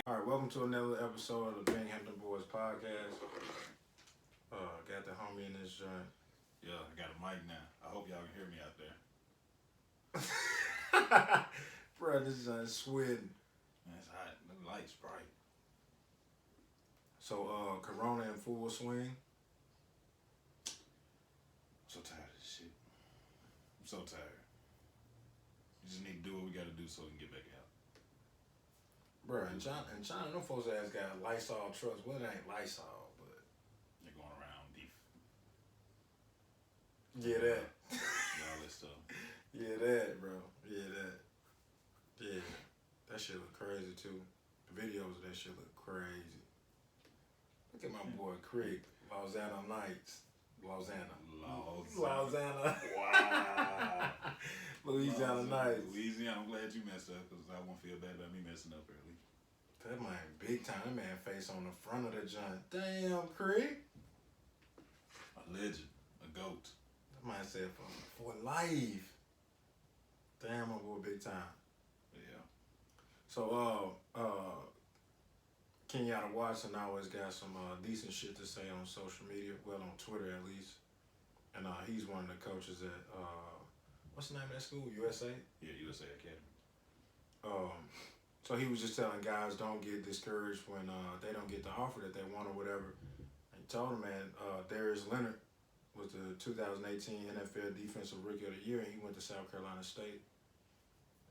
Alright, welcome to another episode of the Binghampton Boys podcast. Got the homie in this joint. Yeah, I got a mic now. I hope y'all can hear me out there. Bro, this joint's sweating. Man, it's hot. The light's bright. So, Corona in full swing. I'm so tired of this shit. I'm so tired. We just need to do what we gotta do so we can get back out. Bro, in China, them folks ass got Lysol trucks. Well, it ain't Lysol, but They're going around beef. yeah, that. All this stuff. Yeah, that, bro. Yeah, that. Yeah, that shit look crazy too. The videos of that shit look crazy. Look at my boy Craig, Lausanne Knights. Lausanne. Wow. Louisiana Knights. Louisiana, I'm glad you messed up because I won't feel bad about me messing up early. That man big time. That man face on the front of the joint. Damn, Craig. A legend. A goat. That man said for life. Damn, my boy big time. Yeah. So, Kenyatta Watson always got some decent shit to say on social media. Well, on Twitter at least. And he's one of the coaches at, what's the name of that school? USA? Yeah, USA Academy. So he was just telling guys don't get discouraged when they don't get the offer that they want or whatever. And he told him, man, Darius Leonard was the 2018 NFL Defensive Rookie of the Year, and he went to South Carolina State.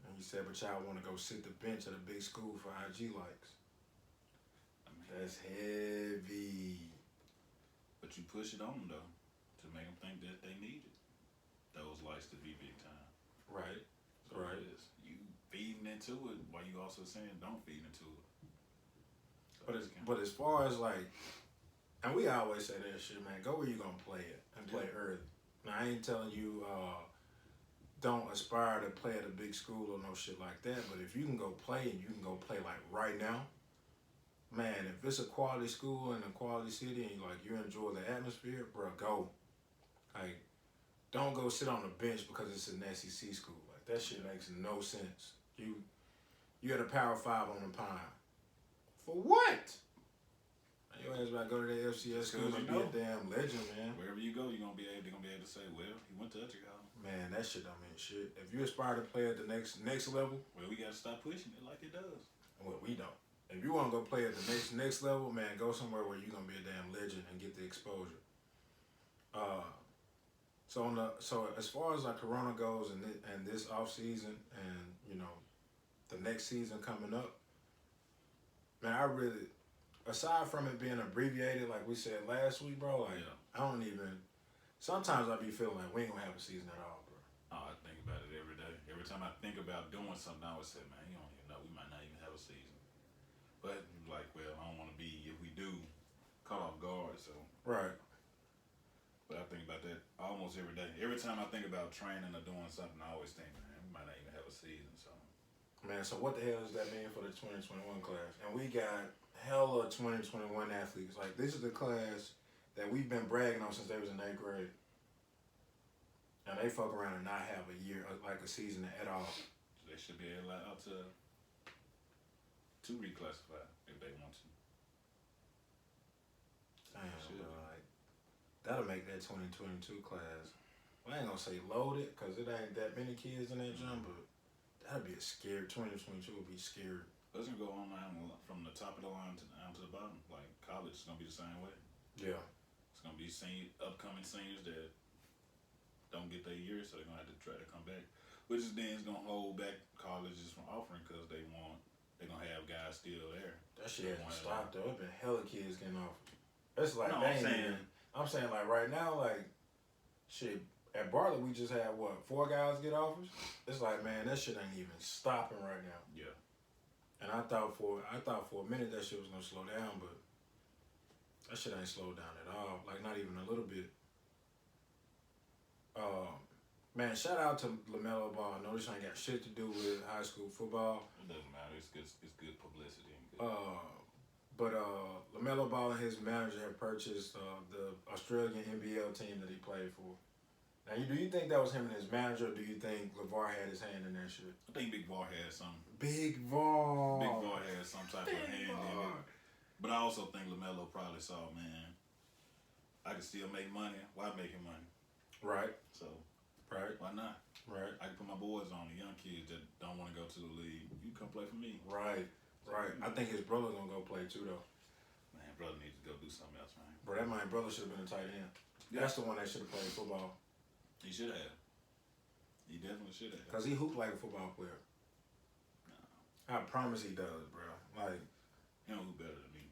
And he said, but y'all want to go sit the bench at a big school for IG likes. I mean, That's heavy. but you push it on them though to make them think that they need it. Those likes to be big time. Right. So Right. it is. You feeding into it while you also saying don't feed into it. So But as far as like, and we always say that shit, man, go where you gonna play it and play early. Now I ain't telling you don't aspire to play at a big school or no shit like that, but if you can go play and you can go play like right now, man, if it's a quality school in a quality city and you enjoy the atmosphere, bro, go. Like, don't go sit on the bench because it's an SEC school. Like, that shit makes no sense. You had a Power 5 on the pine. For what? Your ass about to go to the FCS school and be a damn legend, man. Wherever you go, they're gonna be able to say, well, he went to Chicago. Man, that shit don't mean shit. If you aspire to play at the next level, Well, we gotta stop pushing it like it does. well, we don't. If you want to go play at the next level, man, go somewhere where you're gonna be a damn legend and get the exposure. So as far as like Corona goes and this off season and the next season coming up, man, I really, aside from it being abbreviated like we said last week, bro, like I don't even. Sometimes I be feeling like we ain't gonna have a season at all, bro. Oh, I think about it every day. Every time I think about doing something, I always say, man, you don't even know. We might not even have a season. But like, well, I don't want to be, if we do, caught off guard. So Right. But I think about that almost every day. Every time I think about training or doing something, I always think, man, we might not even have a season. So, Man, so what the hell does that mean for the 2021 class? And we got hella 2021 athletes. Like, this is the class that we've been bragging on since they was in 8th grade. And they fuck around and not have a year, like a season at all. so they should be allowed to reclassify if they want to. Damn, Shit. bro, like, that'll make that 2022 class, well, I ain't gonna say loaded, because it ain't that many kids in that jump, but that'd be a scary, 2022 would be scary. It's gonna go on from the top of the line down to the bottom. Like college is gonna be the same way. Yeah. It's gonna be upcoming seniors that don't get their year, so they're gonna have to try to come back. Which is then is gonna hold back colleges from offering because they're gonna have guys still there. That shit hasn't stopped though. It's been hella kids getting off. It's like No, I'm saying like right now, like shit at Bartlett we just had what 4 guys get offers. It's like, man, that shit ain't even stopping right now. Yeah. And I thought for a minute that shit was gonna slow down, but that shit ain't slowed down at all. Like not even a little bit. Man, shout out to LaMelo Ball. I know this ain't got shit to do with high school football. It doesn't matter. It's good publicity. And good. But LaMelo Ball and his manager have purchased the Australian NBL team that he played for. Now, do you think that was him and his manager, or do you think LeVar had his hand in that shit? I think Big Var had some. Big Var. Big Var had some type of hand in it. But I also think LaMelo probably saw, man, I can still make money. Why making money? Right. So, right. Why not? Right. I can put my boys on, the young kids that don't want to go to the league. You come play for me. Right. Right. I think his brother gonna go play too, though. Man, brother needs to go do something else, man. Bro, that my brother should have been a tight end. Yeah. That's the one that should have played football. He should have. He definitely should have. Because he hooped like a football player. No. I promise he does, bro. Like, he don't hoop better than me.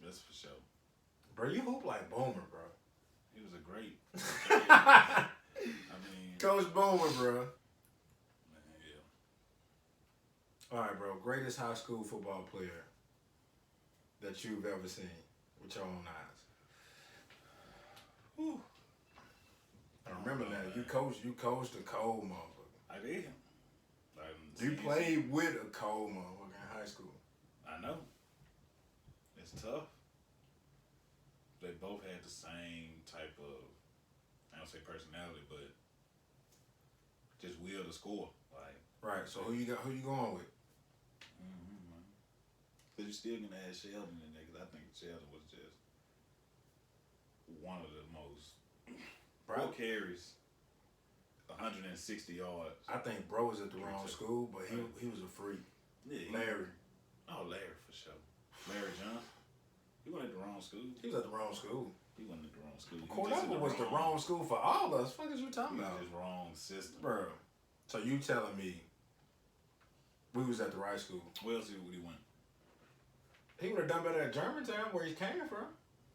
That's for sure. Bro, you hoop like Boomer, bro. He was a great. I mean, Coach Boomer, bro. Man, yeah. All right, bro. Greatest high school football player that you've ever seen with your own eyes. Whew. I remember that. You coached a cold motherfucker. I did. You played with a cold motherfucker in high school. I know. It's tough. They both had the same type of, I don't say personality, but just will to score. Like, right. So who you going with? But you still gonna add Sheldon in there because I think Sheldon was just one of the most. Bro carries 160 yards. I think bro was at the wrong school, but he was a freak. Yeah, Larry. Larry for sure. Larry Johnson. He went at the wrong school. He was at the wrong school. He went at the wrong school. Cordova was the wrong school for all of us. What is you talking about? His wrong system. Bro. So you telling me we was at the right school? Where else would he went? He would have done better at Germantown, where he came from.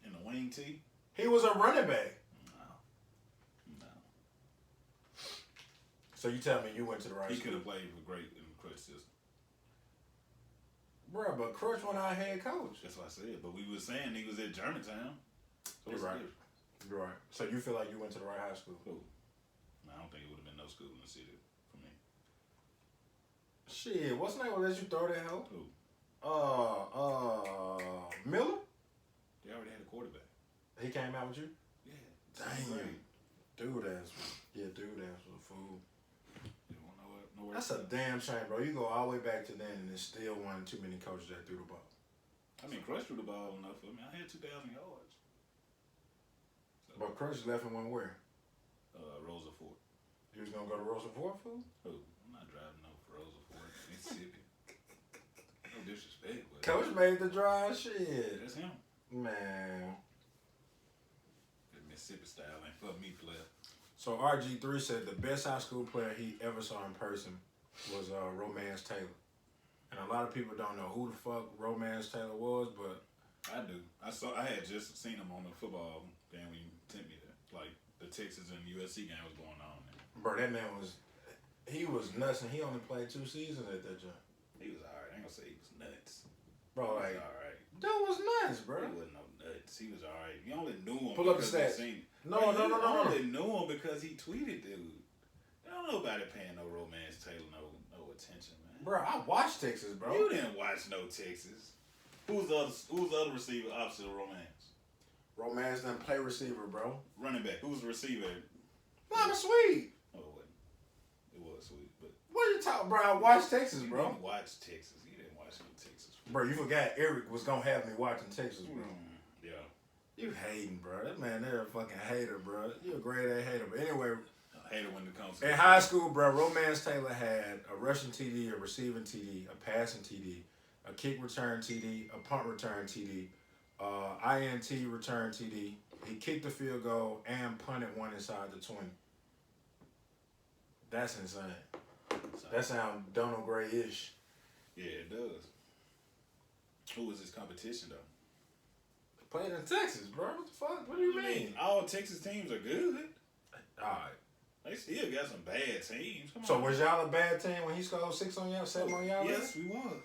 In the wing tee? He was a running back. No. So you tell me you went to the right school? He could have played for great in the Crutch system. Bro, but Crutch wasn't our head coach. That's what I said. But we were saying he was at Germantown. So You're right. You're right. So you feel like you went to the right high school? Who? No, I don't think it would have been no school in the city for me. Shit, what's the name that you throw that help? Who? Miller? They already had a quarterback. He came out with you? Yeah. Dang. Dude ass was a fool. You don't know where That's a damn shame, bro. You go all the way back to then and there's still one too many coaches that threw the ball. I mean, Crush threw the ball enough for me. I had 2,000 yards. So, But Crush left and went where? Rosa Ford. He was going to go to Rosa Ford, fool? Who? I'm not driving no Rosa Ford, Mississippi. No disrespect, but Coach made the drive, shit. that's him. Man. The Mississippi style ain't for me, player. So RG3 said the best high school player he ever saw in person was Romance Taylor. And a lot of people don't know who the fuck Romance Taylor was, but I do. I had just seen him on the football game when you sent me that. Like the Texas and USC game was going on. Bro, that man he was nuts, and he only played 2 seasons at that joint. He was alright. I ain't gonna say he was nuts. Bro, He like, was alright. dude was nuts, bro. He wasn't no nuts. He was alright. You only knew him Pull up the because you stats. seen him. No. You only knew him because he tweeted, dude. Don't nobody paying no Romance Taylor no attention, man. Bro, I watched Texas, bro. You didn't watch no Texas. Who's the other receiver opposite of Romance? Romance didn't play receiver, bro. Running back. Who's the receiver? Mama Sweet. Oh, it wasn't. It was Sweet, but What are you talking, bro? I watched Texas, you bro. didn't watch Texas. You didn't watch no Texas. Bro, you forgot Eric was gonna have me watching Texas, bro. Yeah. You hating, bro. That man, they're a fucking hater, bro. You a grade A hater. But anyway, I hate it when it comes to in high school, bro, Romance Taylor had a rushing TD, a receiving TD, a passing TD, a kick return TD, a punt return TD, INT return TD. He kicked the field goal and punted one inside the 20. That's insane. That sounds Donald Gray-ish. Yeah, it does. Who was his competition though? Playing in Texas, bro. What the fuck? What do you mean? All Texas teams are good. Alright. They still got some bad teams. Come So on. was y'all a bad team when he scored 6 on y'all, 7 on y'all? Yes, we was.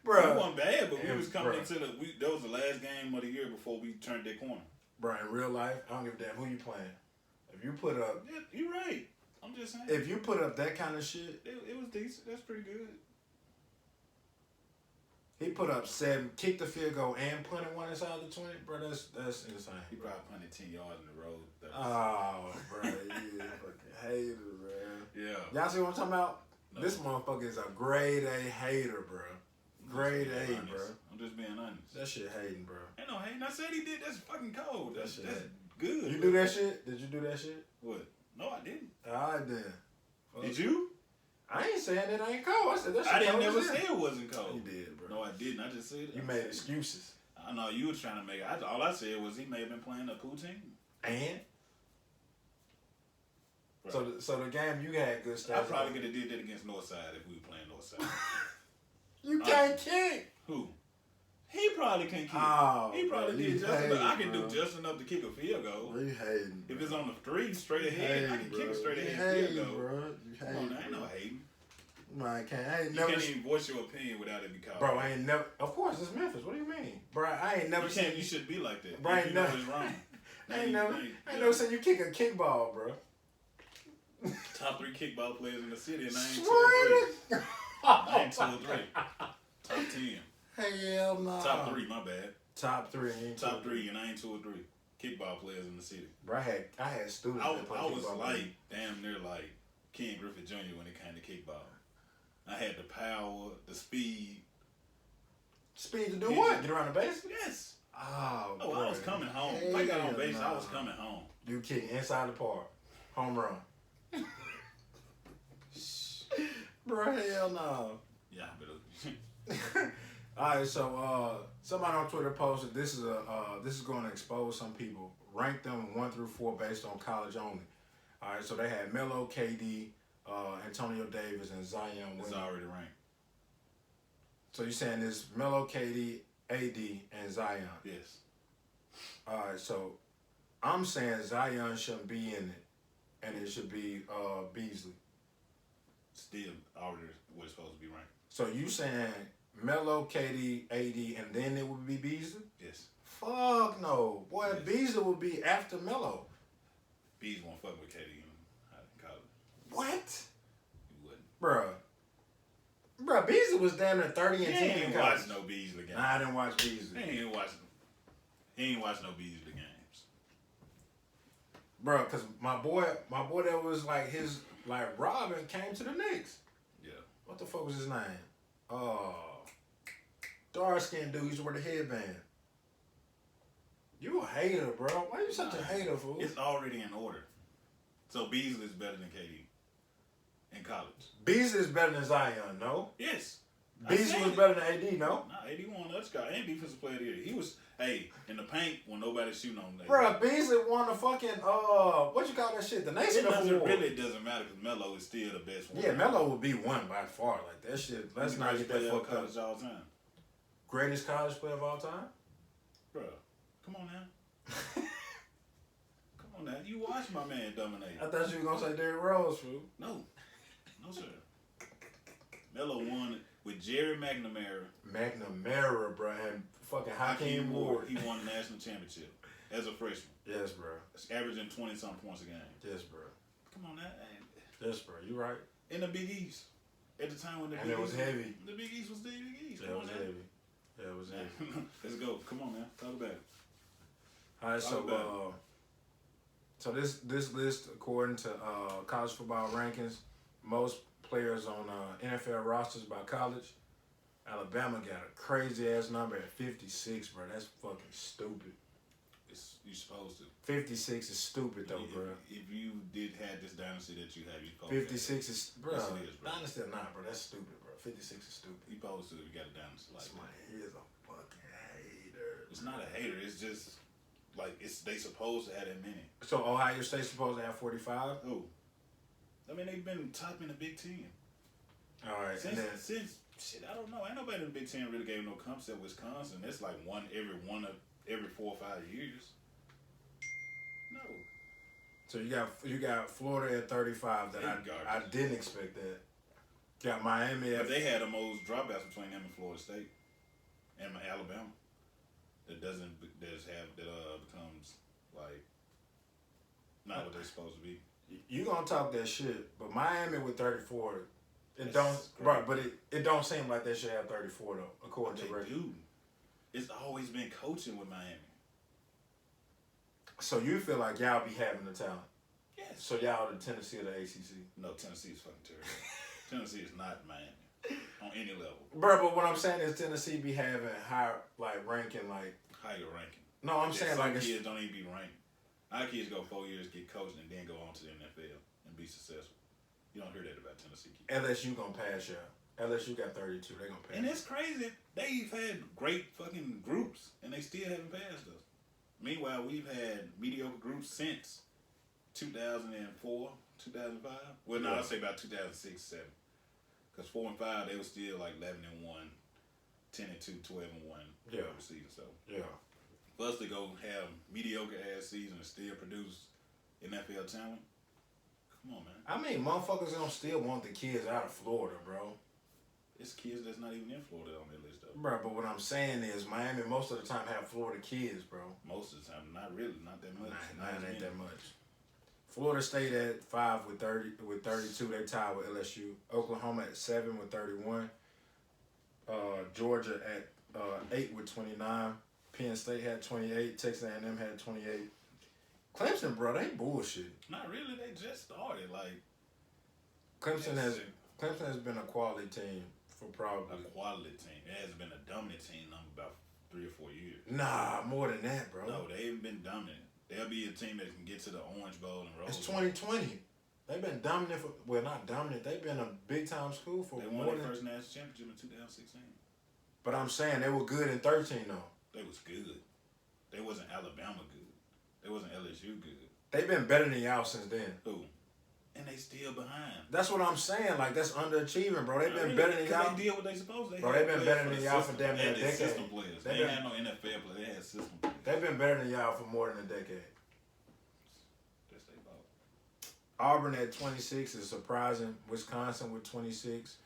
Bro. We wasn't bad, but we was coming bruh. into that was the last game of the year before we turned that corner. Bro, in real life, I don't give a damn who you playing. If you put up, Yeah, you're right. I'm just saying. if you put up that kind of shit, It was decent. That's pretty good. He put up 7, kicked the field goal, and punted one inside the 20. Bro, that's insane. He probably punted 10 yards in the road. Oh, bro, you fucking hater, bro. Yeah. Y'all see what I'm talking about? No. This motherfucker is a grade A hater, bro. Grade A, bro. I'm just being honest. That shit hating, bro. Ain't no hating. I said he did. That's fucking cold. That's shit. good. You do that shit? Did you do that shit? What? No, I didn't. Alright then. Did you? I ain't saying it ain't cold. I said that shit. I didn't cold never as hell. say it wasn't cold. You did, bro. No, I didn't. I just said it. You made excuses. I know you were trying to make it. All I said was he may have been playing a cool team. And? Right. So the game you had good stats. I probably could have did that against Northside if we were playing Northside. You can't kick. Who? He probably can kick. Oh, he probably bro, did you just enough. I can bro. do just enough to kick a field goal. Bro, you hating. If bro. it's on the 3 straight ahead, I can kick a straight ahead field goal. Bro. You Come hating, on, I ain't no hating. No, I can't. I ain't You never. can't even voice your opinion without it be called. Bro, I ain't never. Of course, it's Memphis. What do you mean, bro? I ain't never You seen. can't. You should be like that. Bro, I If ain't you know never. it's wrong. I ain't never seen you kick a kickball, bro. Top 3 kickball players in the city, and I ain't 2 Swear or 3. to- I ain't 2 or 3. Top 10. Hell no. Top 3, my bad. Top 3. Ain't Top two. 3, and I ain't 2 or 3 kickball players in the city. Bro, I had students. I that played was kickball. like damn near like Ken Griffith Jr. when it came to kickball. I had the power, the speed. Speed to do what? Get around the base? Yes. Oh, Oh, bro. I was coming home. If I got on base, I was coming home. You kick inside the park. Home run. Bro, hell no. Yeah, but All right, so somebody on Twitter posted this is going to expose some people. Rank them 1 through 4 based on college only. All right, so they had Melo, KD, Antonio Davis, and Zion. it's Williamson. already ranked. So you're saying this Melo, KD, AD, and Zion. Yes. All right, so I'm saying Zion shouldn't be in it, and it should be Beasley. Still already was supposed to be ranked. So you saying Melo, KD, AD, and then it would be Beasley? Yes. Fuck no. Boy, Yes. Beasley would be after Melo. Bees won't fuck with KD in college. What? He wouldn't. Bruh, Beasley was down there 30 and He 10 in ain't college. watch no Beasley games. Nah, I didn't watch Beasley. He ain't watch no Beasley games. Bruh, because my boy that was like his, like Robin came to the Knicks. Yeah. What the fuck was his name? Dark skinned dude used to wear the headband. You a hater, bro. Why you such a hater, fool? It's already in order. So Beasley is better than KD in college. Beasley is better than Zion, no? Yes. Beasley was better than AD, no? Nah, AD won the Oscar and defensive player of the year. He was, in the paint when nobody's shooting on him. Bruh, Beasley won the fucking, what you call that shit? The It Naismith Award. doesn't matter because Melo is still the best one. Yeah, Melo would be one by far. Like, that shit, let's not get that fucked up. college all time. Greatest college player of all time? Bruh, come on now. Come on now. You watch my man dominate. I thought you were going to say Derrick Rose, fool. No, sir. Melo won with Jerry McNamara. McNamara, bro, and fucking Hakeem Ward. He won the national championship as a freshman. Yes, bro. Averaging 20-something points a game. Yes, bro. Come on now. Yes, bro. You right. In the Big East. At the time when the And Big it was East heavy. The Big East was the Big East. Yeah, Come it was on now. heavy. Yeah, it was heavy. Let's go. Come on, man. Talk about it. All right, so so this list, according to college football rankings, most players on NFL rosters by college, Alabama got a crazy ass number at 56, bro. That's fucking stupid. You're supposed to. 56 is stupid though, bro. If you did have this dynasty that you have, you supposed 56 is, bro. Yes, it is, bro. Dynasty or not, bro. That's stupid, bro. 56 is stupid. You supposed to. You got a dynasty like This that. man is a fucking hater. It's not a hater. It's just like they supposed to have that many. So Ohio State's supposed to have 45? Who? I mean, they've been top in the Big Ten. All right, Since shit, I don't know. Ain't nobody in the Big Ten really gave no comps at Wisconsin. That's like every 4 or 5 years. No. So you got Florida at 35 that I didn't expect that. Got Miami at But they had the most dropouts between them and Florida State and Alabama. That becomes like not what they're supposed to be. you gonna talk that shit, but Miami with 34 It don't, right? But it don't seem like they should have 34 though, according to they record. do. It's always been coaching with Miami. So you feel like y'all be having the talent? Yes. So y'all the Tennessee of the ACC? No, Tennessee is fucking terrible. Tennessee is not Miami on any level. Bro, but what I'm saying is Tennessee be having higher ranking like higher ranking. No, I'm saying some like kids don't even be ranked. Our kids go 4 years, get coached, and then go on to the NFL and be successful. You don't hear that about Tennessee kids. LSU gonna pass y'all. LSU got 32. They gonna pass. And it's crazy. They've had great fucking groups, and they still haven't passed us. Meanwhile, we've had mediocre groups since 2004, 2005. Well, no, I'll say about 2006, 7. Because 4 and 5, they were still like 11 and 1, 10 and 2, 12 and 1 season. So for us to go have mediocre ass season and still produce NFL talent, come on, man. I mean, motherfuckers don't still want the kids out of Florida, bro. It's kids that's not even in Florida on that list, though. Bro, but what I'm saying is Miami most of the time have Florida kids, bro. Most of the time, not really, not that much. Nah, ain't that much. Florida State at 5 with 32. They tied with LSU. Oklahoma at 7 with 31. Georgia at 8 with 29. Penn State had 28. Texas A&M had 28. Clemson, bro, they bullshit. Not really. They just started. Like Clemson has been a quality team for probably a quality team. It hasn't been a dominant team in about 3 or 4 years. Nah, more than that, bro. No, they haven't been dominant. They'll be a team that can get to the Orange Bowl and roll. It's 2020. They've been dominant for, well, not dominant. They've been a big time school for they more won than. their first national championship in 2016. But I'm saying they were good in 13 though. They was good. They wasn't Alabama good. They wasn't LSU good. They've been better than y'all since then. Who? And they still behind. That's what I'm saying. Like that's underachieving, bro. They've been better than y'all. They did what they supposed to. Bro, they've been better than y'all for damn near a decade. System players. They had no NFL players. They had system players. They've been better than y'all for more than a decade. That's they ball. Auburn at 26 is surprising. Wisconsin with 26.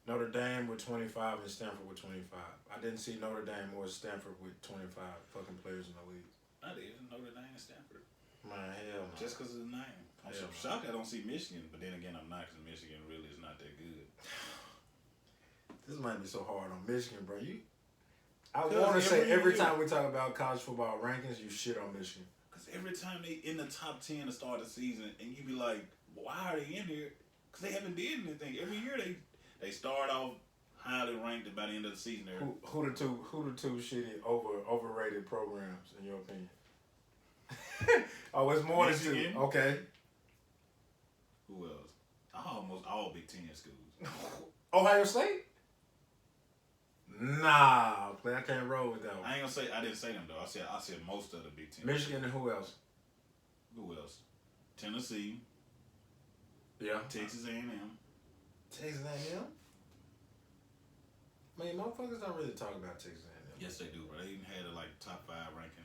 Notre Dame with 25 and Stanford with 25. I didn't see Notre Dame or Stanford with 25 fucking players in the league. I didn't. Notre Dame and Stanford. Man, hell no. Just because of the name. I'm shocked I don't see Michigan, but then again, I'm not because Michigan really is not that good. This might be so hard on Michigan, bro. I want to say every time we talk about college football rankings, you shit on Michigan. Because every time they in the top 10 to start the season, and you be like, why are they in here? Because they haven't did anything. Every year they start off highly ranked, and by the end of the season, they're... Who the two shitty overrated programs in your opinion? Oh, it's more Michigan. than two. Okay. Who else? Almost all Big Ten schools. Ohio State? Nah, I can't roll with that one. I ain't gonna say I didn't say them though. I said most of the Big Ten. Michigan and who else? Who else? Tennessee. Yeah. Texas A&M. Texas A&M? Man, motherfuckers don't really talk about Texas A&M. Yes, they do. Bro. They even had a top 5 ranking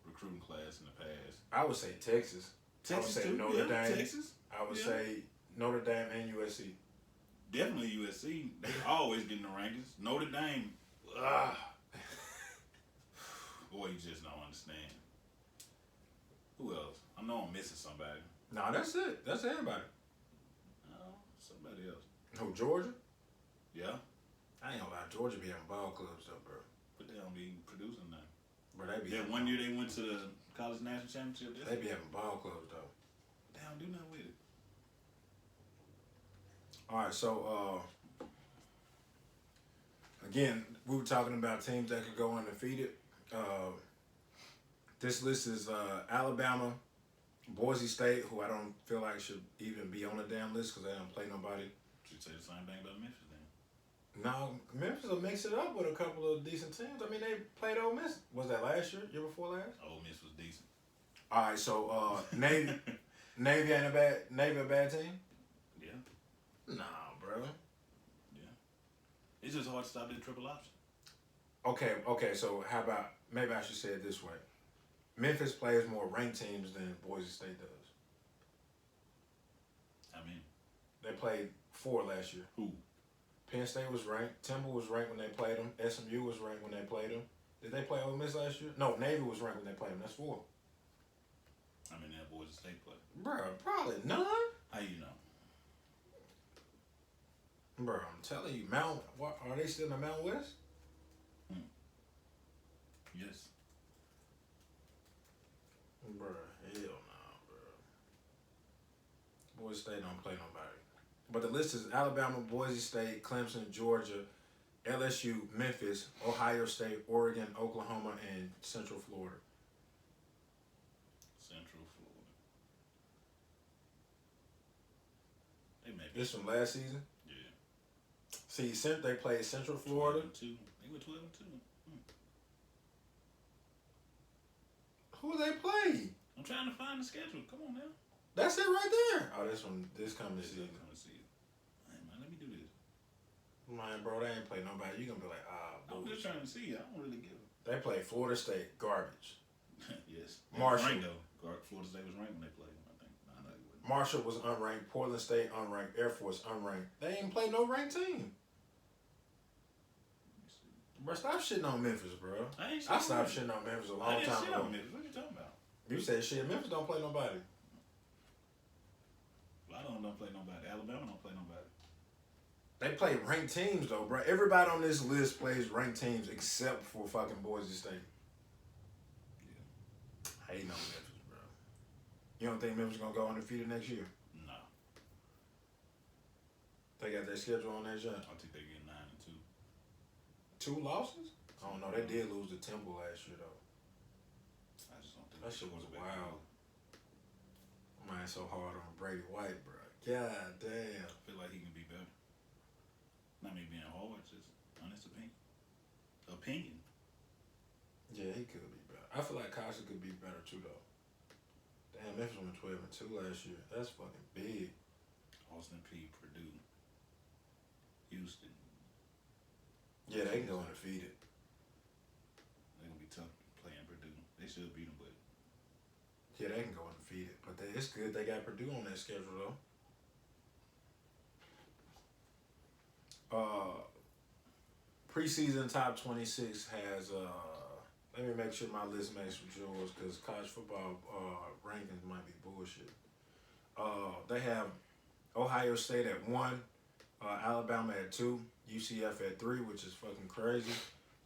recruiting class in the past. I would say Texas. Texas I would say too. Notre Dame. Texas. I would say Notre Dame and USC. Definitely USC. They always getting the rankings. Notre Dame. Boy, you just don't understand. Who else? I know I'm missing somebody. No, that's it. That's everybody. Somebody else. Who, Georgia? Yeah. I ain't gonna lie. Georgia be having ball clubs though, bro. But they don't be producing nothing. Bro, they be that one year they went to the college national championship. They be having ball clubs though. They don't do nothing with it. All right, so again, we were talking about teams that could go undefeated. This list is Alabama, Boise State, who I don't feel like should even be on the damn list because they don't play nobody. Should say the same thing about Memphis then. No, Memphis will mix it up with a couple of decent teams. I mean, they played Ole Miss. Was that last year? Year before last? Ole Miss was decent. All right, so Navy ain't a bad team. Yeah. Nah, bro. Yeah. It's just hard to stop that triple option. Okay. So how about maybe I should say it this way: Memphis plays more ranked teams than Boise State does. I mean, they played 4 last year. Who? Penn State was ranked. Temple was ranked when they played them. SMU was ranked when they played them. Did they play Ole Miss last year? No, Navy was ranked when they played them. That's 4. I mean, that Boise State play. Bro, probably none. How you know? Bro, I'm telling you, Mount. What are they still in the Mountain West? Mm. Yes. Bro, hell no, bro. Boise State don't play nobody. But the list is Alabama, Boise State, Clemson, Georgia, LSU, Memphis, Ohio State, Oregon, Oklahoma, and Central Florida. Central Florida. They may be. This from last season. Yeah. See, they played Central Florida. 12-2. They were 12-2. Who they play? I'm trying to find the schedule. Come on now. That's it right there. Oh, this coming season. Hey, man, let me do this. Man, bro, they ain't play nobody. You gonna be like, I'm just trying to see. I don't really give a. They played Florida State, garbage. Yes. Marshall. Florida State was ranked when they played. I think. I know you wouldn't. Marshall was unranked. Portland State unranked. Air Force unranked. They ain't play no ranked team. Bro, stop shitting on Memphis, bro. I stopped shitting on Memphis a long time ago. Memphis. What you talking about? You said shit. Memphis don't play nobody. Don't play nobody. Alabama don't play nobody. They play ranked teams though, bro. Everybody on this list plays ranked teams except for fucking Boise State. Yeah. Hating on Memphis, bro. You don't think Memphis gonna go undefeated next year? No. They got their schedule on that shot. I think they get 9-2. 2 losses? I don't know. They did lose to Temple last year though. I just don't think That shit was back. wild. Man, so hard on Brady White, bro. God damn. I feel like he can be better. Not me being hard, just honest opinion. Yeah, he could be better. I feel like Costa could be better too though. Damn, Memphis went 12-2 last year. That's fucking big. Austin P, Purdue, Houston. Yeah, they can go undefeated. They're gonna be tough playing Purdue. They should beat them, but Yeah, they can go undefeated. But it's good they got Purdue on that schedule though. Preseason top 26 has let me make sure my list matches with yours because college football rankings might be bullshit. They have Ohio State at 1, Alabama at 2, UCF at 3, which is fucking crazy.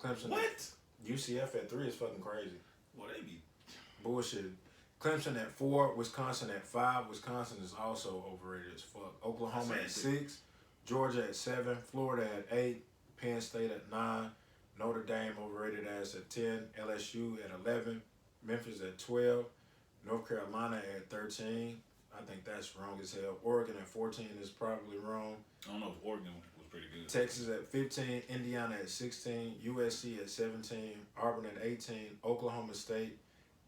Clemson. what? UCF at 3 is fucking crazy. Well, they be Bullshit. Clemson at 4, Wisconsin at 5. Wisconsin is also overrated as fuck. Oklahoma at 6, Georgia at 7, Florida at 8, Penn State at 9, Notre Dame overrated as at 10, LSU at 11, Memphis at 12, North Carolina at 13. I think that's wrong as hell. Oregon at 14 is probably wrong. I don't know if Oregon was pretty good. Texas at 15, Indiana at 16, USC at 17, Auburn at 18, Oklahoma State,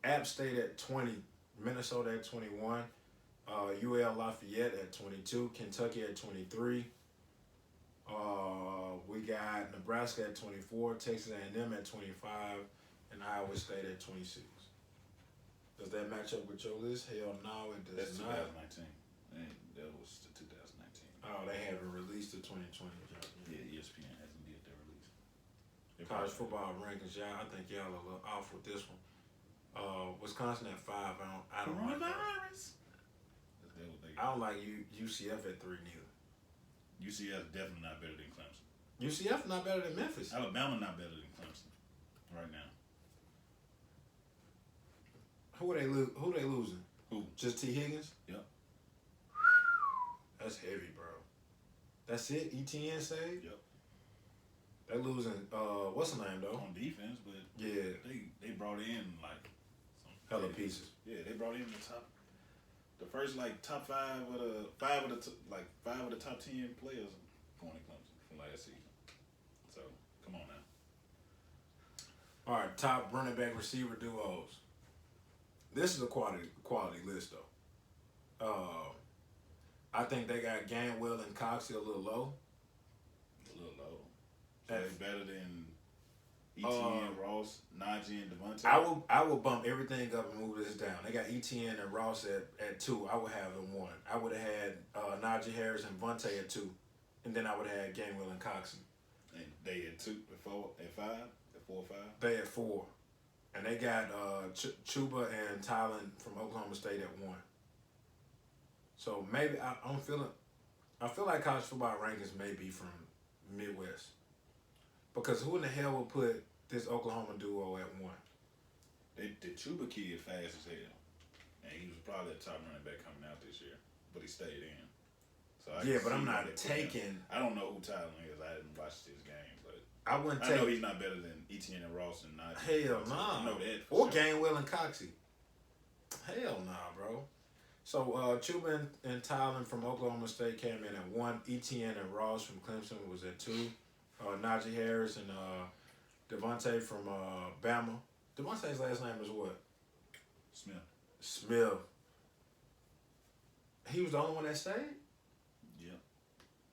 App State at 20, Minnesota at 21, UL Lafayette at 22, Kentucky at 23. We got Nebraska at 24, Texas A&M at 25, and Iowa State at 26. Does that match up with your list? Hell no, it does That's not. 2019. That was the 2019. Oh, they haven't released the 2020 job. Yeah, ESPN hasn't did their release. College football rankings, y'all. I think y'all a little off with this one. Wisconsin at 5. I don't like that. Coronavirus. I don't like UCF at 3 neither. UCF definitely not better than Clemson. UCF not better than Memphis. Alabama not better than Clemson right now. Who they losing? Who? Just T. Higgins? Yep. That's heavy, bro. That's it? ETN stayed? Yep. They losing, what's the name though? On defense, but Yeah. they brought in like some Hella pieces. Yeah, they brought in the first like top five of the top 10 players going to Clemson from last season. So come on now. All right, top running back receiver duos. This is a quality list though. I think they got Gainwell and Cox a little low. A little low. So they better than ETN, Ross, Najee, and Devontae. I will bump everything up and move this down. They got ETN and Ross at 2. I would have them 1. I would have had Najee Harris and Vontae at 2, and then I would have had Gainwell and Coxon. And they at 2, at 4, at 5, at 4 or 5. They at 4, and they got Chuba and Tylen from Oklahoma State at 1. So maybe I'm feeling I feel like college football rankings may be from Midwest. Because who in the hell would put this Oklahoma duo at 1? The Chuba kid fast as hell. And he was probably the top running back coming out this year. But he stayed in. So Yeah, but I'm not taking. I don't know who Tyler is. I hadn't watched his game, but I wouldn't I take. know he's not better than Etienne and Ross and not. Hell nah. I know that. Or sure. Gainwell and Coxie. Hell nah, bro. So Chuba and Tylen from Oklahoma State came in at 1. Etienne and Ross from Clemson was at 2. Najee Harris and Devontae from Bama. Devontae's last name is what? Smith. He was the only one that stayed? Yeah.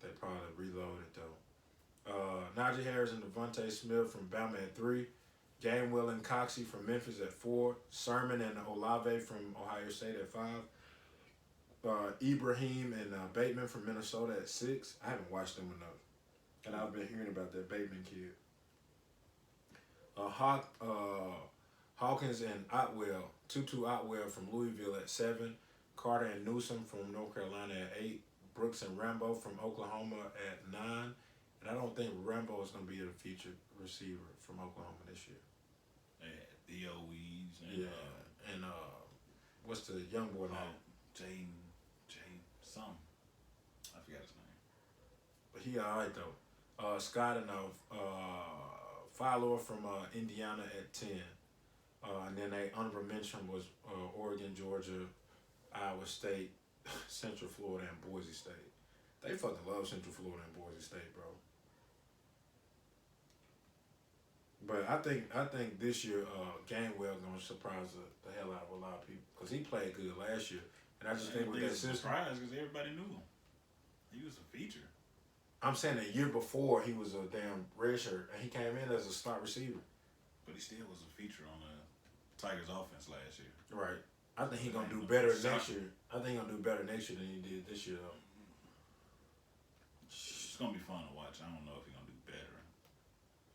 They probably reloaded though. Najee Harris and Devontae Smith from Bama at 3. Gainwell and Coxie from Memphis at 4. Sermon and Olave from Ohio State at 5. Ibrahim and Bateman from Minnesota at 6. I haven't watched them enough. And I've been hearing about that Bateman kid. Hawkins and Otwell, Tutu Otwell from Louisville at 7. Carter and Newsom from North Carolina at 8. Brooks and Rambo from Oklahoma at 9. And I don't think Rambo is going to be a featured receiver from Oklahoma this year. Yeah, DOEs and and what's the young boy name? Jane, some. I forgot his name. But he all right though. Scott and Philo from Indiana at 10. And then they honorable mention was Oregon, Georgia, Iowa State, Central Florida, and Boise State. They fucking love Central Florida and Boise State, bro. But I think this year Gainwell gonna surprise the hell out of a lot of people because he played good last year, and I just think with that system, surprise because everybody knew him. He was a feature. I'm saying the year before he was a damn redshirt, and he came in as a slot receiver. But he still was a feature on the Tigers' offense last year. Right. I think he's gonna do better next year. I think he's gonna do better next year than he did this year, though. It's gonna be fun to watch. I don't know if he's gonna do better.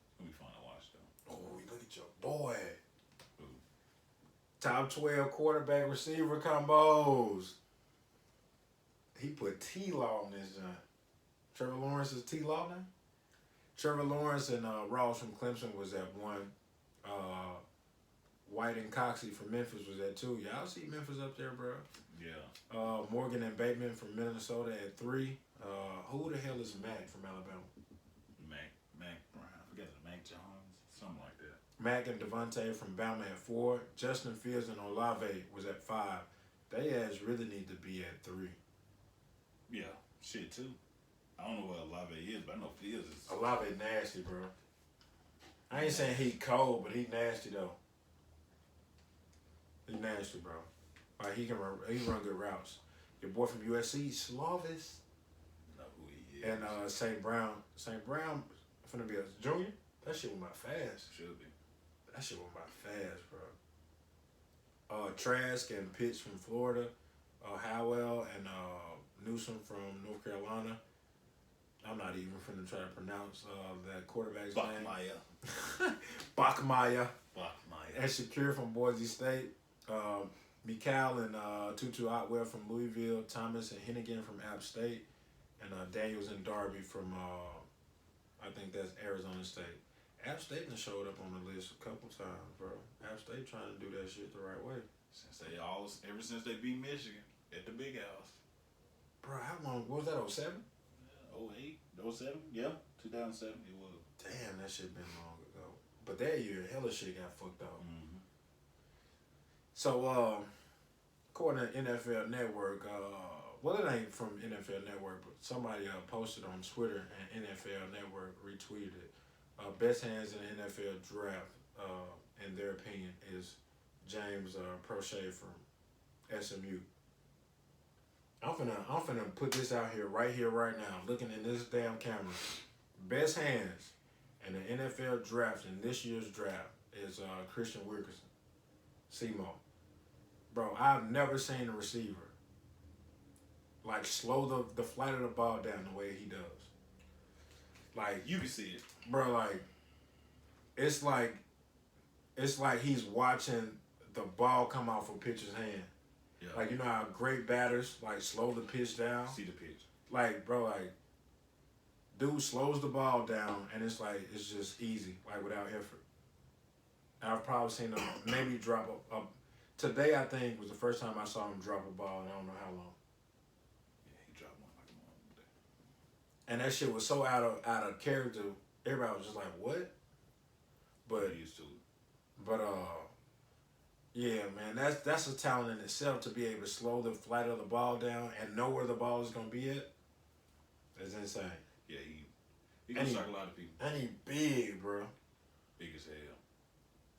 It's gonna be fun to watch though. Oh, look at your boy. Ooh. Top 12 quarterback receiver combos. He put T-Law on this joint. Trevor Lawrence is T-Law now? Trevor Lawrence and Ross from Clemson was at 1. White and Coxie from Memphis was at 2. Y'all see Memphis up there, bro? Yeah. Morgan and Bateman from Minnesota at 3. Who the hell is Mac from Alabama? Mac Brown. I forget the Mac Jones. Something like that. Mac and Devontae from Bama at 4. Justin Fields and Olave was at 5. They ass really need to be at 3. Yeah. Shit too. I don't know what Olave is, but I know Fields is. Olave nasty, bro. I ain't saying he cold, but he nasty though. He nasty, bro. Like he run good routes. Your boy from USC, Slovis. Know who he is. And St. Brown finna be a junior. That shit went by fast. Should be. That shit went by fast, bro. Trask and Pitts from Florida. Howell and Newsom from North Carolina. I'm not even finna try to pronounce that quarterback's name. Bachmeier. And Shakir from Boise State. Mikal and Tutu Otwell from Louisville. Thomas and Hennigan from App State. And Daniels and Darby from, I think that's Arizona State. App State done showed up on the list a couple times, bro. App State trying to do that shit the right way. Ever since they beat Michigan at the Big House. Bro, how long, what was that, 07? 08, 07? Yeah, 2007 it was. Damn, that shit been long ago. But that year, hella shit got fucked up. Mm-hmm. So, according to NFL Network, well, it ain't from NFL Network, but somebody posted on Twitter and NFL Network retweeted it. Best hands in the NFL draft, in their opinion, is James Prochet from SMU. I'm finna put this out here, right now, looking in this damn camera. Best hands in the NFL draft in this year's draft is Christian Wilkerson, CMO. Bro, I've never seen a receiver like slow the flight of the ball down the way he does. Like You can see it. bro, like it's like he's watching the ball come off a pitcher's hand. Yeah. Like, you know how great batters like slow the pitch down? See the pitch. like, bro, like, dude slows the ball down, and it's like it's just easy, like without effort. And I've probably seen him maybe drop a. Today, I think was the first time I saw him drop a ball, and I don't know how long. Yeah, he dropped one like a motherfucker. And that shit was so out of character. Everybody was just like, "What?" But He used to it. but yeah, man, that's a talent in itself to be able to slow the flight of the ball down and know where the ball is gonna be at. That's insane. Yeah, he can shock a lot of people. And he big, bro. Big as hell.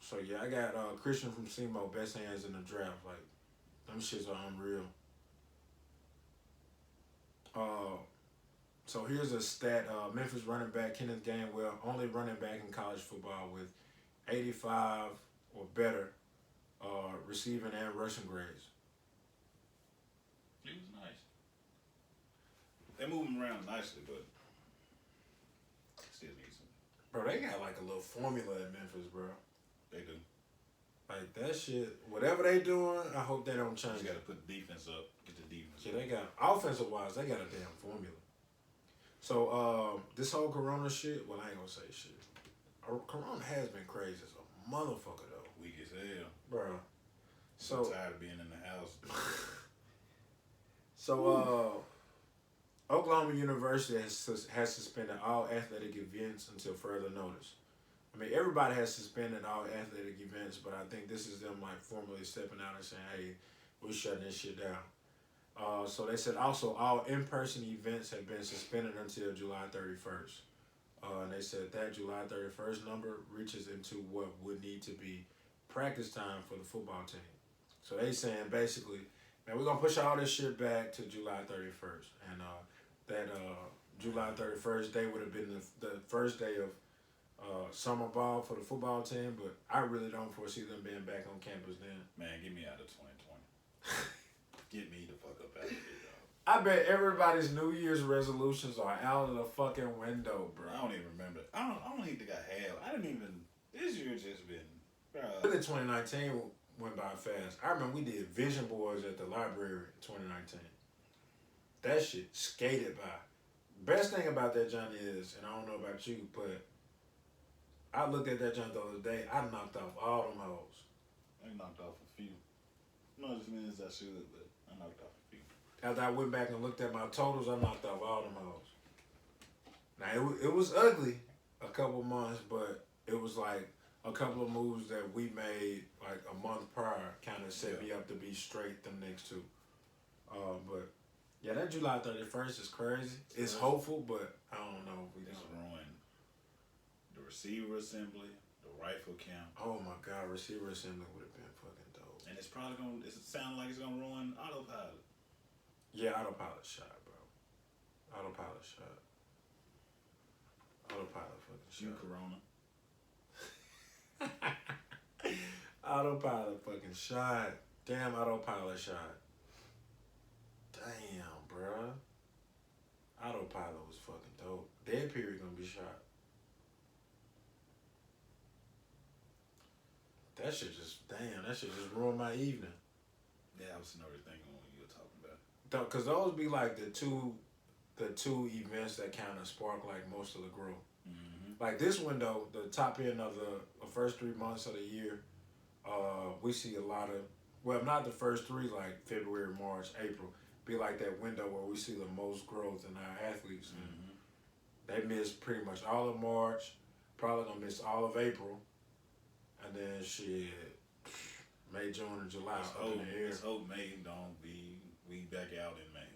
So yeah, I got Christian from SEMO, best hands in the draft. Like, them shits are unreal. So here's a stat. Memphis running back Kenneth Gainwell, only running back in college football with 85 or better receiving and rushing grades. He was nice. They move him around nicely, but still need some. Bro, they got like a little formula at Memphis, bro. They do. Like that shit, whatever they doing, I hope they don't change. You got to put the defense up, get the defense Yeah, up. they got offensive wise, they got a damn formula. So this whole Corona shit, well, I ain't gonna say shit. Corona has been crazy as a motherfucker though, Weak as hell. bro. So So tired of being in the house. so Oklahoma University has suspended all athletic events until further notice. I mean, everybody has suspended all athletic events, but I think this is them like formally stepping out and saying, "Hey, we're shutting this shit down." So they said also all in-person events have been suspended until July 31st. And they said that July 31st number reaches into what would need to be practice time for the football team. So they saying basically, man, we're going to push all this shit back to July 31st. And that July 31st day would have been the first day of summer ball for the football team, but I really don't foresee them being back on campus then. Man, get me out of 2020. Get me the fuck up out of here, dog. I bet everybody's New Year's resolutions are out of the fucking window, bro. I don't even remember. I don't even think I have. I didn't even. This year just been. Look at 2019 went by fast. I remember we did vision boards at the library in 2019. That shit skated by. Best thing about that Johnny is, and I don't know about you, but I looked at that Johnny the other day. I knocked off all them hoes. I knocked off a few. Not as many as I should, but I knocked off a few. After I went back and looked at my totals, I knocked off all them hoes. Now, it was ugly a couple months, but it was like a couple of moves that we made like a month prior kind of set me up to be straight them next two. But yeah, that July 31st is crazy. It's hopeful, but I don't know if we It's don't. ruined the receiver assembly, the rifle count. Oh my God, receiver assembly would have been fucking dope. And it's probably going to, it sounds like it's going to ruin autopilot. Yeah, autopilot shot, bro. Autopilot shot. Autopilot fucking You shot. Corona. Autopilot fucking shot. Damn autopilot shot. Damn, bruh. Autopilot was fucking dope. Dead period gonna be shot. That shit just ruined my evening. Yeah, I was sitting over thinking when you were talking about it. Cause those be like the two events that kind of spark like most of the growth. Mm-hmm. Like this window, the top end of the first 3 months of the year, we see a lot of, well, not the first three, like February, March, April, be like that window where we see the most growth in our athletes. Mm-hmm. They missed pretty much all of March, probably gonna miss all of April, and then shit, May, June, and July up in the air. Let's hope May don't be, we back out in May.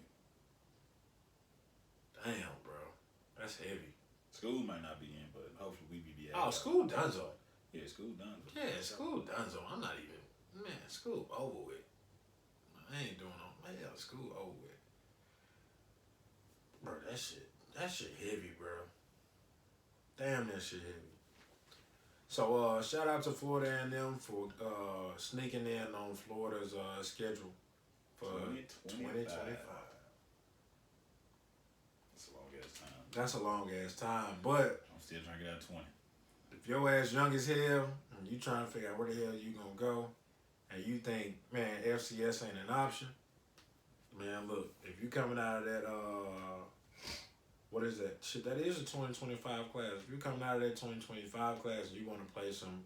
Damn, bro, that's heavy. School might not be in, but hopefully we be out. Oh, school donezo. Yeah, school done. Yeah, school donezo. I'm not even, man, school over with. I ain't doing no, man, school over with. Bro, that shit heavy, bro. Damn, that shit heavy. So, shout out to Florida A&M for sneaking in on Florida's schedule for 2025. That's a long ass time. That's a long ass time, but I'm still trying to get out 20. if your ass young as hell and you trying to figure out where the hell you gonna go, and you think, man, FCS ain't an option, Man, look, if you coming out of that, what is that? Shit, that is a 2025 class. If you coming out of that 2025 class and you want to play some,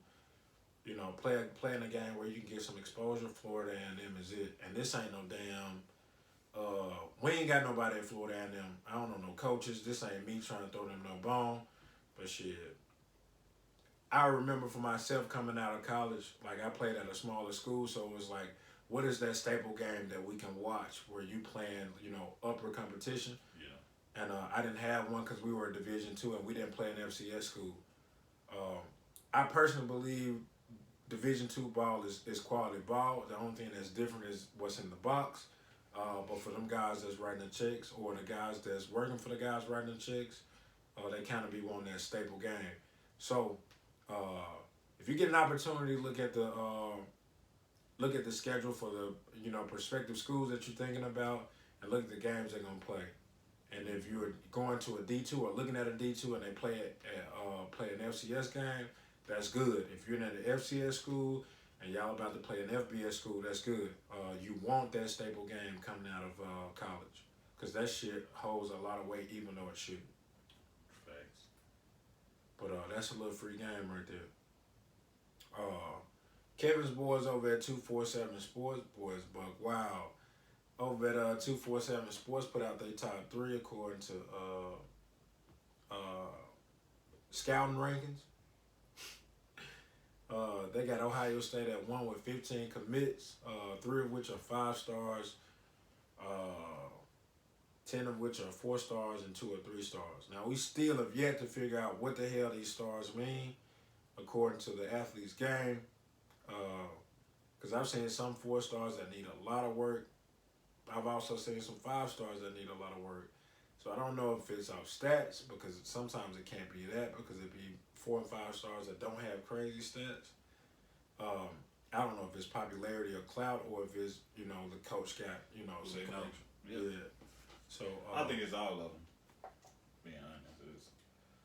play in a game where you can get some exposure, Florida A&M is it. And this ain't no damn. We ain't got nobody at Florida A&M. I don't know no coaches. This ain't me trying to throw them no bone. But shit, I remember for myself coming out of college, like I played at a smaller school, so it was like, what is that staple game that we can watch where you playing, upper competition? Yeah. And I didn't have one because we were a Division II and we didn't play an FCS school. Um, I personally believe Division II ball is quality ball. The only thing that's different is what's in the box. But for them guys that's writing the checks or the guys that's working for the guys writing the checks, they kind of be wanting that staple game. So if you get an opportunity to look at the schedule for the prospective schools that you're thinking about, and look at the games they're gonna play. And if you're going to a D2 or looking at a D2 and they play an FCS game, that's good. If you're in an FCS school and y'all about to play an FBS school, that's good. You want that staple game coming out of college because that shit holds a lot of weight even though it shouldn't. Facts. But that's a little free game right there. Kevin's boys over at 247 Sports, boys, Buck. Wow. Over at 247 Sports put out their top 3 according to scouting rankings. They got Ohio State at 1 with 15 commits, 3 of which are 5 stars, 10 of which are 4 stars, and 2 are 3 stars. Now, we still have yet to figure out what the hell these stars mean according to the athlete's game. Because I've seen some 4 stars that need a lot of work. I've also seen some 5 stars that need a lot of work. So I don't know if it's off stats, because sometimes it can't be that, because it'd be 4 and 5 stars that don't have crazy stats. I don't know if it's popularity or clout, or if it's, the coach got, some connection. Yeah. So I think it's all of them. Being honest,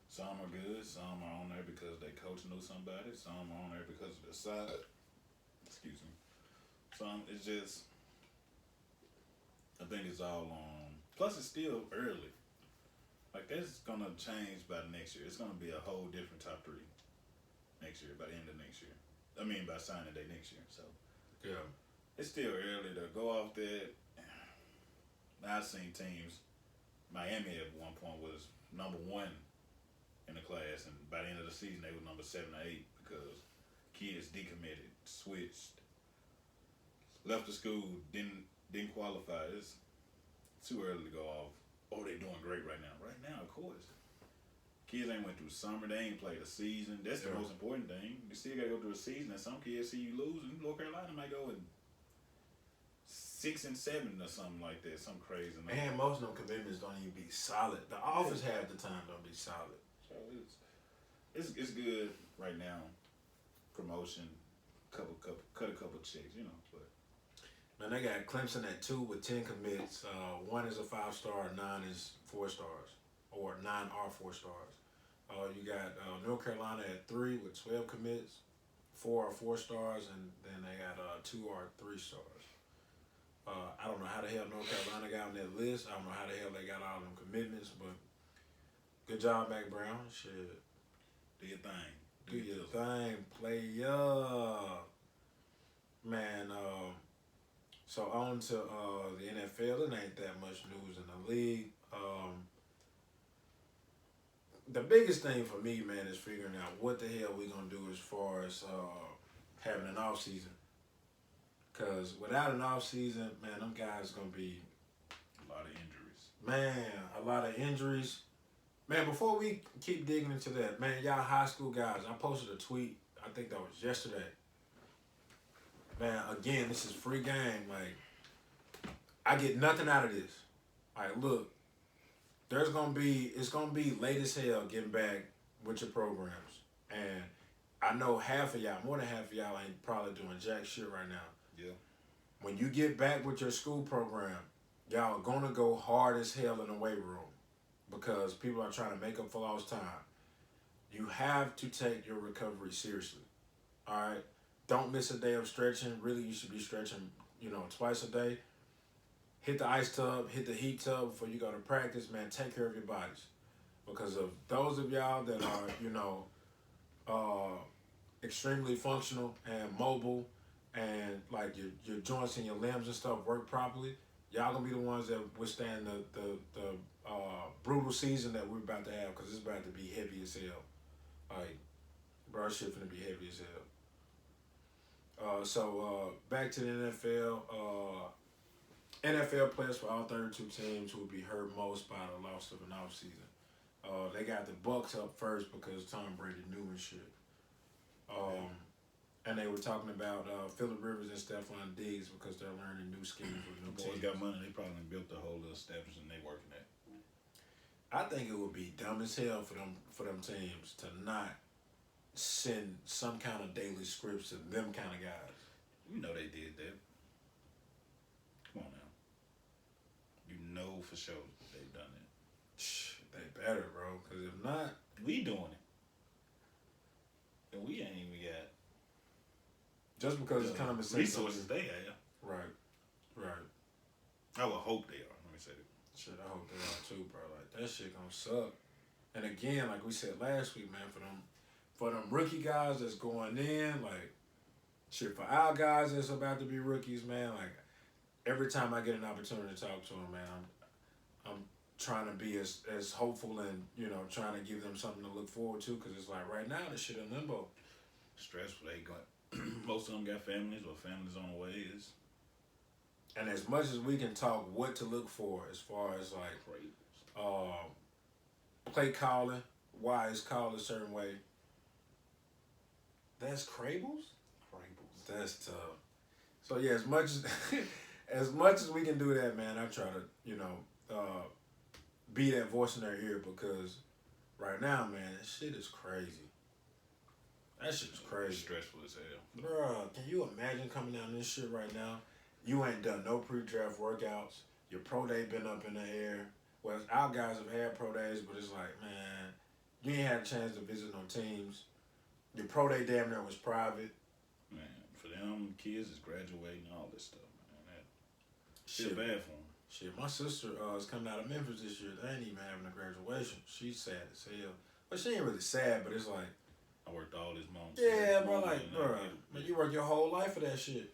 some are good, some are on there because they coach knew somebody, some are on there because of the side. Excuse me. Some it's just. I think it's all on. Plus, it's still early. Like, that's gonna change by next year. It's gonna be a whole different top 3 next year, by the end of next year. I mean, by signing day next year. So, yeah, it's still early to go off that. I've seen teams. Miami at one point was number 1 in the class, and by the end of the season, they were number 7 or 8 because kids decommitted, switched, left the school, didn't qualify. It's too early to go off. Oh, they doing great right now. Right now, of course. Kids ain't went through summer. They ain't played a season. That's the most important thing. You still got to go through a season, and some kids see you lose, and North Carolina might go in 6 and 7 or something like that. Some crazy number. And most of them commitments don't even be solid. The offers half the time don't be solid. So it's good right now. Promotion, cut a couple checks, but. Man, they got Clemson at 2 with 10 commits. 1 is a 5-star, 9 is 4 stars, or 9 are 4 stars. You got North Carolina at 3 with 12 commits. 4 are 4 stars, and then they got 2 are 3 stars. I don't know how the hell North Carolina got on that list. I don't know how the hell they got all them commitments, but good job, Mac Brown. Shit. Do your thing. Do your thing. Play up. Man, so on to the NFL. It ain't that much news in the league. The biggest thing for me, man, is figuring out what the hell we gonna do as far as having an off season. Cause without an off season, man, them guys gonna be a lot of injuries. Man, a lot of injuries. Man, before we keep digging into that, man, y'all high school guys, I posted a tweet. I think that was yesterday. Man, again, this is free game. Like, I get nothing out of this. Like, look, it's gonna be late as hell getting back with your programs. And I know half of y'all, more than half of y'all ain't probably doing jack shit right now. Yeah. When you get back with your school program, y'all are gonna go hard as hell in the weight room because people are trying to make up for lost time. You have to take your recovery seriously. All right? Don't miss a day of stretching. Really, you should be stretching, twice a day. hit the ice tub, hit the heat tub before you go to practice, man. Take care of your bodies. Because of those of y'all that are, uh, extremely functional and mobile and like your joints and your limbs and stuff work properly, y'all gonna be the ones that withstand the brutal season that we're about to have because it's about to be heavy as hell. Like, bro, shit finna be heavy as hell. So back to the NFL. NFL players for all 32 teams who would be hurt most by the loss of an offseason. They got the Bucks up first because Tom Brady knew and shit. And they were talking about Phillip Rivers and Stephon Diggs because they're learning new skills with new The boys teams. got money. They probably built the whole little establishment they working at. I think it would be dumb as hell for them teams to not send some kind of daily scripts to them kind of guys. You know they did that. Come on now. You know for sure they've done that. They better, bro. Because if not, We doing it. And we ain't even got just because it's common sense. resources they have. Right. I would hope they are. Let me say that. Shit, I hope they are too, bro. Like, that shit gonna suck. And again, like we said last week, man, for them rookie guys that's going in, like, shit, for our guys that's about to be rookies, man, like, every time I get an opportunity to talk to them, man, I'm trying to be as hopeful and, trying to give them something to look forward to, because it's like right now, this shit in limbo. Stressful. They got most of them got families or families on the way. And as much as we can talk what to look for as far as like Great. play calling, why it's called a certain way, that's Crable's? That's tough. So yeah, as much as we can do that, man, I try to, be that voice in their ear, because right now, man, that shit is crazy. That shit is crazy. Stressful as hell. Bruh, can you imagine coming down this shit right now? You ain't done no pre-draft workouts. Your pro day been up in the air. Well, our guys have had pro days, but it's like, man, you ain't had a chance to visit no teams. Your pro day damn near was private. Man, for them, kids is graduating and all this stuff, man. That Shit bad for them. Shit, my sister is coming out of Memphis this year. They ain't even having a graduation. She's sad as hell. But she ain't really sad, but it's like, I worked all this month. yeah, bro, like, bro, man, you work your whole life for that shit.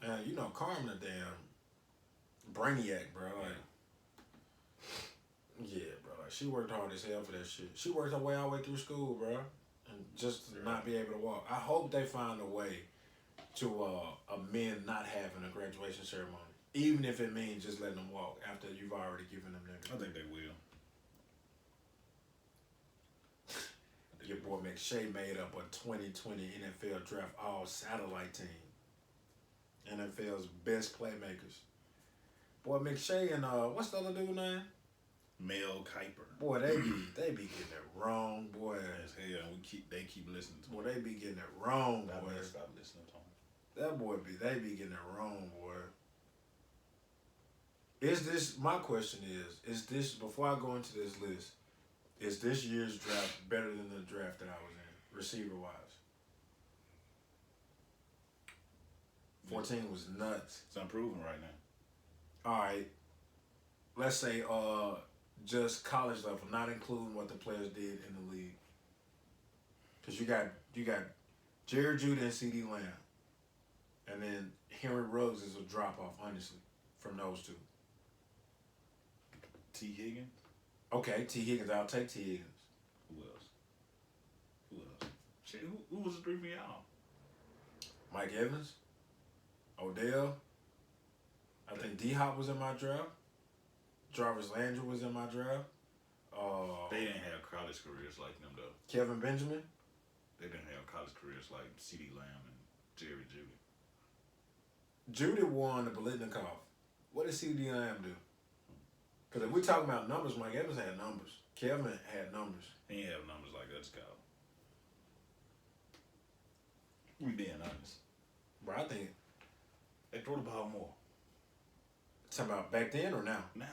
And Carmen a damn brainiac, bro. Like, yeah, bro. Like, she worked hard as hell for that shit. She worked her way all the way through school, bro, and just to not be able to walk. I hope they find a way to amend not having a graduation ceremony, even if it means just letting them walk after you've already given them their. I think they will. Your boy McShay made up a 2020 NFL Draft All-Satellite team. NFL's best playmakers. Boy, McShay and what's the other dude name? Mel Kiper. Boy, they be getting it wrong, boy. As hell, they keep listening to Boy, him. they be getting it wrong, I boy. better stop listening to him. That boy they be getting it wrong, boy. My question is this, before I go into this list, is this year's draft better than the draft that I was in, receiver-wise? 14 was nuts. It's unproven right now. All right. Let's say just college level, not including what the players did in the league. Because you got Jerry Jeudy and CD Lamb. And then Henry Ruggs is a drop-off, honestly, from those two. T. Higgins? Okay, T. Higgins. I'll take T. Higgins. Who else? Shit, who was the three for y'all? Mike Evans. Odell. I think D-Hop was in my draft. Jarvis Landry was in my draft. They didn't have college careers like them, though. Kevin Benjamin. They didn't have college careers like C.D. Lamb and Jerry Jeudy. Judy won the Biletnikoff. What did C.D. Lamb do? Because if we're talking about numbers, Mike Evans had numbers. Kevin had numbers. He didn't have numbers like us, Kyle. We being honest. But I think, They throw the ball more. talking about back then or now? Now.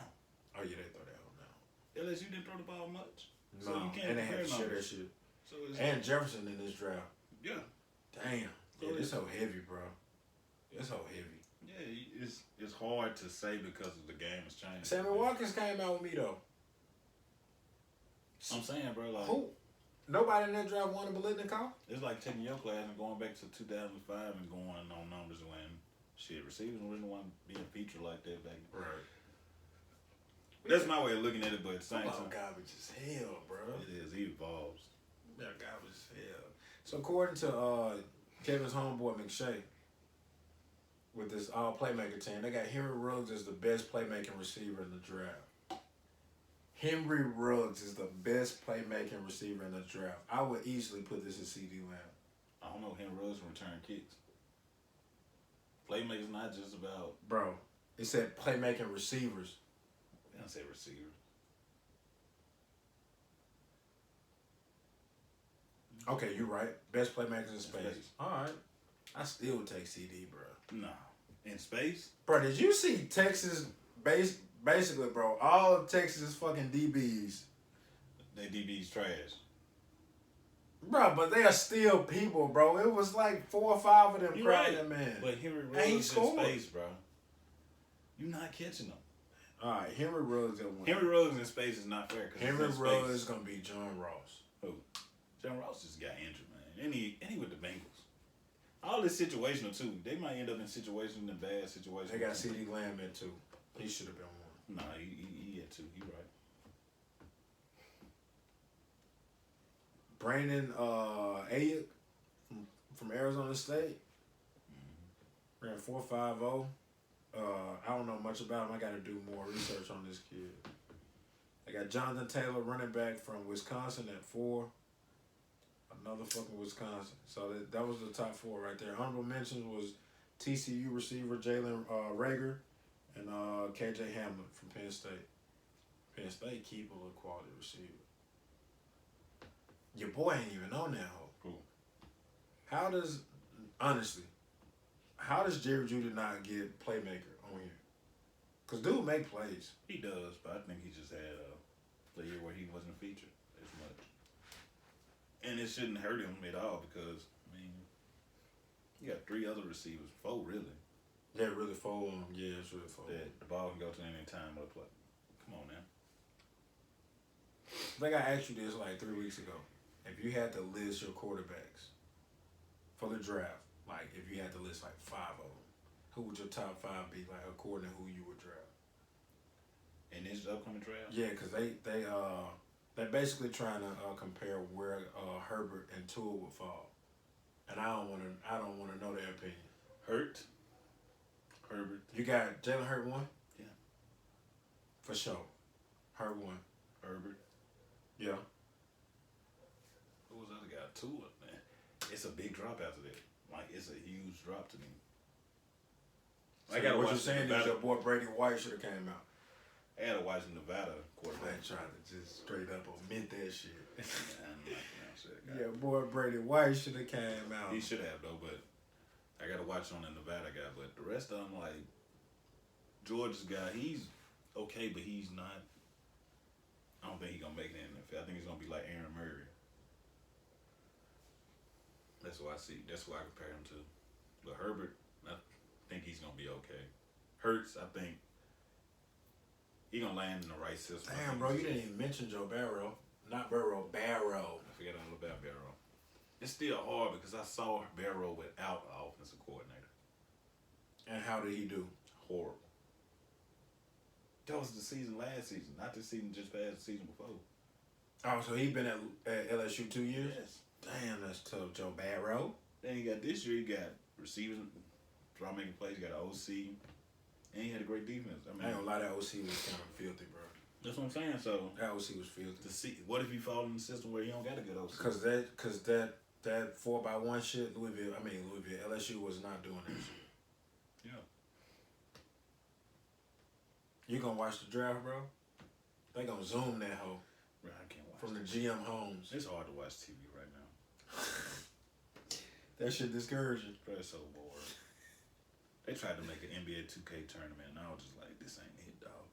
Oh, yeah, they throw that one now. LSU didn't throw the ball much. No, So you can't and they had to compare share that numbers. shit. So it's And Jefferson in this draft. yeah. Damn. So Yeah, this so heavy, bro. It's so heavy. Yeah, it's hard to say because of the game has changed. Sammy Watkins came out with me though. I'm saying, bro, like Who? Nobody in that draft won a Biletnikoff? it's like taking your class and going back to 2005 and going on numbers when shit receivers wouldn't want to be a feature like that back then. Right. That's my way of looking at it, but at the same Football time, garbage as hell, bro. it is. He evolves. That garbage as hell. So according to Kevin's homeboy McShay, with this all playmaker team, they got Henry Ruggs as the best playmaking receiver in the draft. Henry Ruggs is the best playmaking receiver in the draft. I would easily put this in CD Lamb. I don't know. Henry Ruggs return kicks. Playmaker's not just about. Bro, it said playmaking receivers. They don't say receiver. Okay, you're right. Best playmakers in space. Space. All right. I still would take CD, bro. No. In space? Bro, did you see Texas basically, bro, all of Texas fucking DBs. They DB's trash. Bro, but they are still people, bro. It was like 4 or 5 of them You crowding right. that man. But Henry And Ruggs he in scored. space, bro. You're not catching them. All right, Henry Ruggs at one. Henry Ruggs in space is not fair. Henry Ruggs is going to be John Ross. Who? John Ross just got injured, man. And he with the Bengals. All this situational, too. They might end up in situations, in bad situations. They got CD Lamb in, too. He should have been one. Nah, he had two. You right. Brandon Ayuk from Arizona State. Ran 4.50. I don't know much about him. I got to do more research on this kid. I got Jonathan Taylor, running back from Wisconsin at 4. Another fucking Wisconsin. So that was the top 4 right there. Honorable mentions was TCU receiver Jalen Rager and KJ Hamler from Penn State. Penn State keep a little quality receiver. Your boy ain't even on that hoe. Cool. How does Jerry Judy not get playmaker on here? Because dude make plays. He does, but I think he just had a year where he wasn't featured as much. And it shouldn't hurt him at all because, I mean, you got 3 other receivers, 4 really. Yeah, really fold him. Yeah, it's really fold. That the ball can go to any time of the play. Come on now. I think I asked you this like 3 weeks ago. If you had to list your quarterbacks for the draft, like if you had to list like 5 of them, who would your top 5 be, like according to who you would draft? In this upcoming draft? Yeah, because they're basically trying to compare where Herbert and Tua would fall, and I don't want to know their opinion. Herbert. You got Jalen Hurt 1? Yeah. For sure. Hurt 1. Herbert. Yeah. Who was the other guy? Tua, man. It's a big drop after that. Like, it's a huge drop to me. So what you're saying is your boy Brady White should have came out. I had to watch Nevada I quarterback. ain't trying to just straight up omit that shit. I'm not pronouncing that guy. Yeah, boy Brady White should have came out. He should have, though, but I got to watch on the Nevada guy. But the rest of them, like, Georgia's guy, he's okay, but he's not. I don't think he's going to make it in the NFL. I think he's going to be like Aaron Murray. That's what I see. That's what I compare him to. But Herbert, I think he's going to be okay. Hurts, I think he's going to land in the right system. Damn, bro, you didn't even mention Joe Barrow. Not Burrow, Barrow. I forget all about Barrow. It's still hard because I saw Barrow without an offensive coordinator. And how did he do? Horrible. That was the season last season, not this season, just past the season before. Oh, so he been at LSU 2 years? Yes. Damn, that's tough, Joe Barrow. Then you got this year, you got receivers, draw making plays, you got an OC, and he had a great defense. I I mean, ain't gonna lie, that OC was kind of filthy, bro. that's what I'm saying. So That OC was filthy. to see, what if you fall in the system where you don't got a good OC? Cause that 4x1 shit, Louisville, LSU was not doing that shit. Yeah. You gonna watch the draft, bro? They gonna zoom that hoe Right, I can't watch from the that. GM homes. It's hard to watch TV right now. That shit discouraging. Bro, it's so bored. They tried to make an NBA 2K tournament, and I was just like, this ain't it, dog.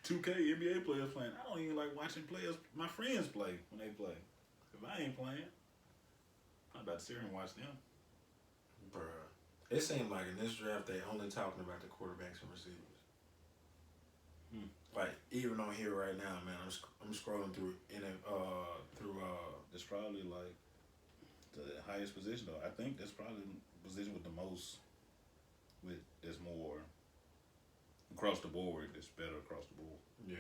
2K NBA players playing. I don't even like watching players, my friends play when they play. If I ain't playing, I'm about to sit here and watch them. Bruh. It seemed like in this draft they only talking about the quarterbacks and receivers. Like even on here right now, man, I'm scrolling through It's probably like the highest position though. I think that's probably the position with the most. With there's more across the board. It's better across the board. yeah.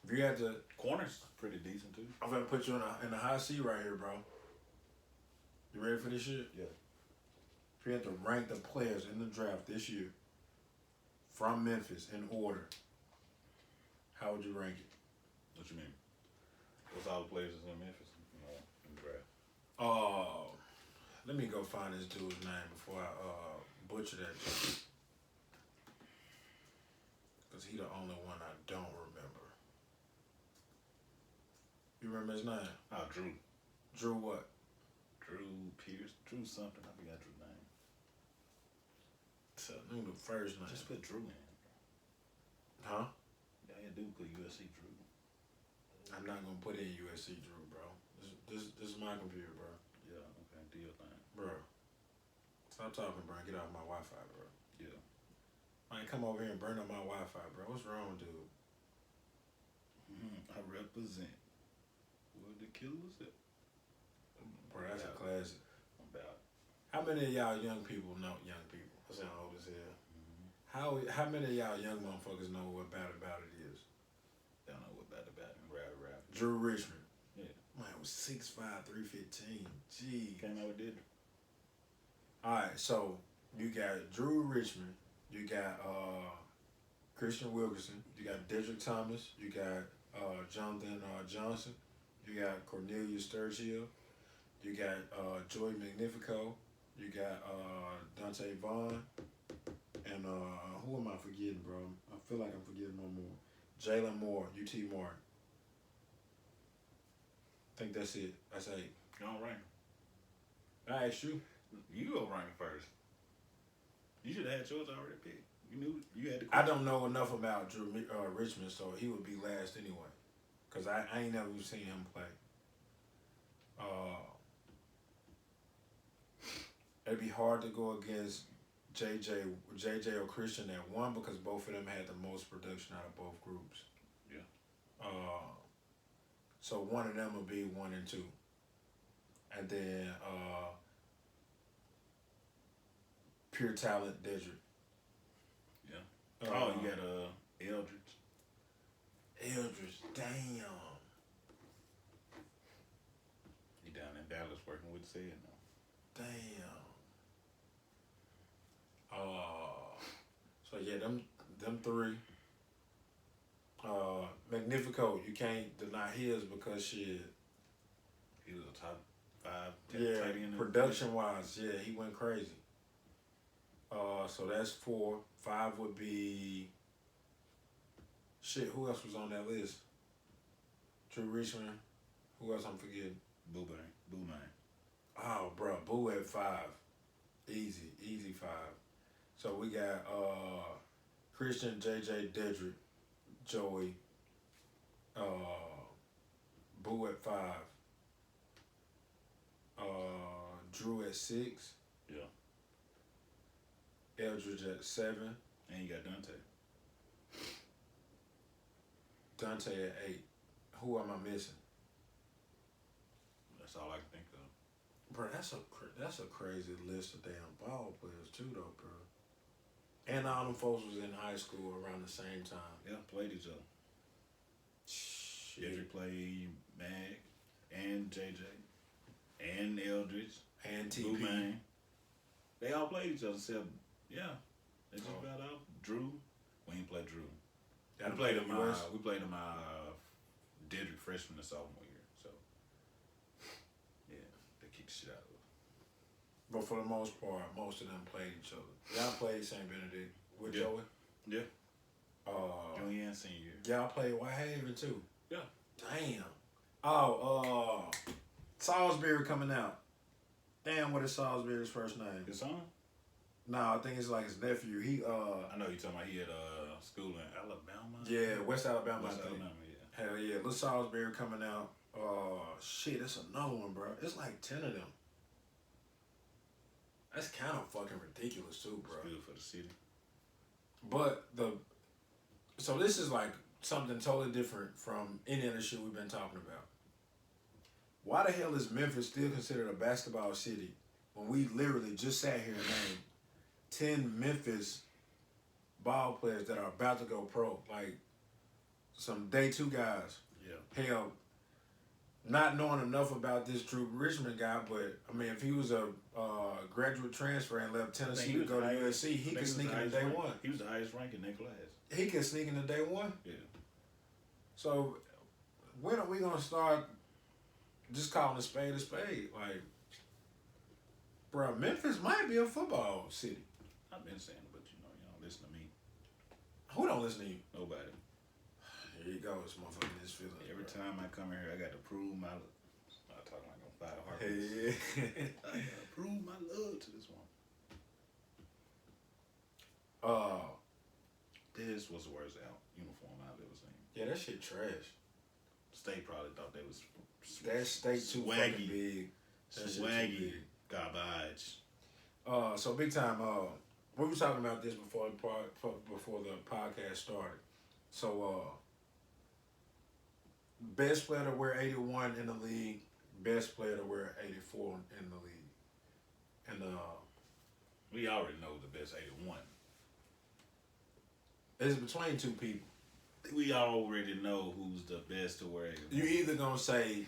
If you had to, Corners pretty decent too. I'm gonna put you in a hot seat right here, bro. You ready for this shit? Yeah. If you had to rank the players in the draft this year from Memphis in order, how would you rank it? What you mean? What's all the players that's in Memphis? In the draft. Let me go find this dude's name before I butcher that shit. Cause he the only one I don't remember. You remember his name? Oh, Drew. Drew what? Drew Pierce. Drew something. I forgot Drew's name. So I knew the first name. Just put Drew in. Huh? Yeah, you do put USC Drew. I'm not gonna put in USC Drew, bro. This is my computer, bro. Yeah, okay, do your thing. Bro. Stop talking, bro. Get off my Wi-Fi, bro. Yeah. I ain't come over here and burn up my Wi-Fi, bro. What's wrong, dude? I represent. Where the killers at? Bro, that's a classic. I'm about. How many of y'all young people know young people? I sound old as hell. How many of y'all young motherfuckers know what Bad About It is? They don't know what Bad About It and Rap. Drew Richmond. Yeah. Man, it was 6'5", 315. Gee. Came out with Diddy. Alright, so you got Drew Richmond, you got Christian Wilkerson, you got Dedrick Thomas, you got Jonathan Johnson, you got Cornelius Sturgill, you got Joey Magnifico, you got Dante Vaughn, and who am I forgetting, bro? I feel like I'm forgetting one more. Jalen Moore, UT Martin. I think that's it. That's 8. You don't rank I asked you. You go rank first. You should have had yours already picked. You knew you had to. I don't know enough about Drew Richmond, so he would be last anyway. Cause I ain't never seen him play. It'd be hard to go against JJ or Christian at 1 because both of them had the most production out of both groups. Yeah. So one of them would be 1 and 2, and then pure talent Dedrick. Yeah. Oh, you got Eldridge. Eldridge, damn. He down in Dallas working with Sid now. Damn. So yeah, them 3. Magnifico, you can't deny his because shit. He was a top 5, 10 Yeah, tight end. production wise, yeah, he went crazy. So that's 4. 5 would be shit. Who else was on that list? Drew Richmond. Who else I'm forgetting? Boo Man. Oh, bro, Boo at 5. Easy 5. So we got Christian, JJ, Dedrick, Joey, Boo at 5, Drew at 6. Yeah. Eldridge at 7. And you got Dante. Dante at 8. Who am I missing? That's all I can think of. Bro, that's a crazy list of damn ball players too, though, bro. And all them folks was in high school around the same time. Yeah, played each other. Shit. Dedrick played Mag and JJ and Eldridge And TP. Boo Man. They all played each other except, yeah. They just got out. Drew. We ain't played Drew. We played him. Dedrick freshman and sophomore year. So yeah, they kicked the shit out of us. But for the most part, most of them played each other. Y'all played St. Benedict with Yeah. Joey. Yeah. Junior and senior year. Y'all played Whitehaven too. Yeah. Damn. Oh, Salisbury coming out. Damn, what is Salisbury's first name? His son? No, I think it's like his nephew. He I know you're talking about he had school in Alabama. yeah, West Alabama. West I think. Alabama, yeah. Hell yeah, little Salisbury coming out. Shit, that's another one, bro. It's like 10 of them. That's kind of fucking ridiculous too, bro. It's good for the city. But so this is like something totally different from any other shit we've been talking about. Why the hell is Memphis still considered a basketball city when we literally just sat here and named 10 Memphis ball players that are about to go pro? Like some day two guys. Yeah. Hell, not knowing enough about this Drew Richmond guy, but I mean, if he was a graduate transfer and left Tennessee to go to USC, he could sneak into day one. He was the highest rank in that class. He could sneak into day one. Yeah. So when are we gonna start just calling a spade a spade? Like, bro, Memphis might be a football city. I've been saying it, but you don't listen to me. Who don't listen to you? Nobody. Here you go, this motherfucker is feeling. Every time I come here, I got to prove my. I talk like I'm 5 heart. Hey, I gotta prove my love to this one. This was the worst uniform I've ever seen. Yeah, that shit trash. State probably thought they was That state too fucking big. That shit too swaggy big. garbage. So big time. We were talking about this before the podcast started. So best player to wear 81 in the league, best player to wear 84 in the league, and We already know the best 81. it's between two people. We already know who's the best to wear 81. You either gonna say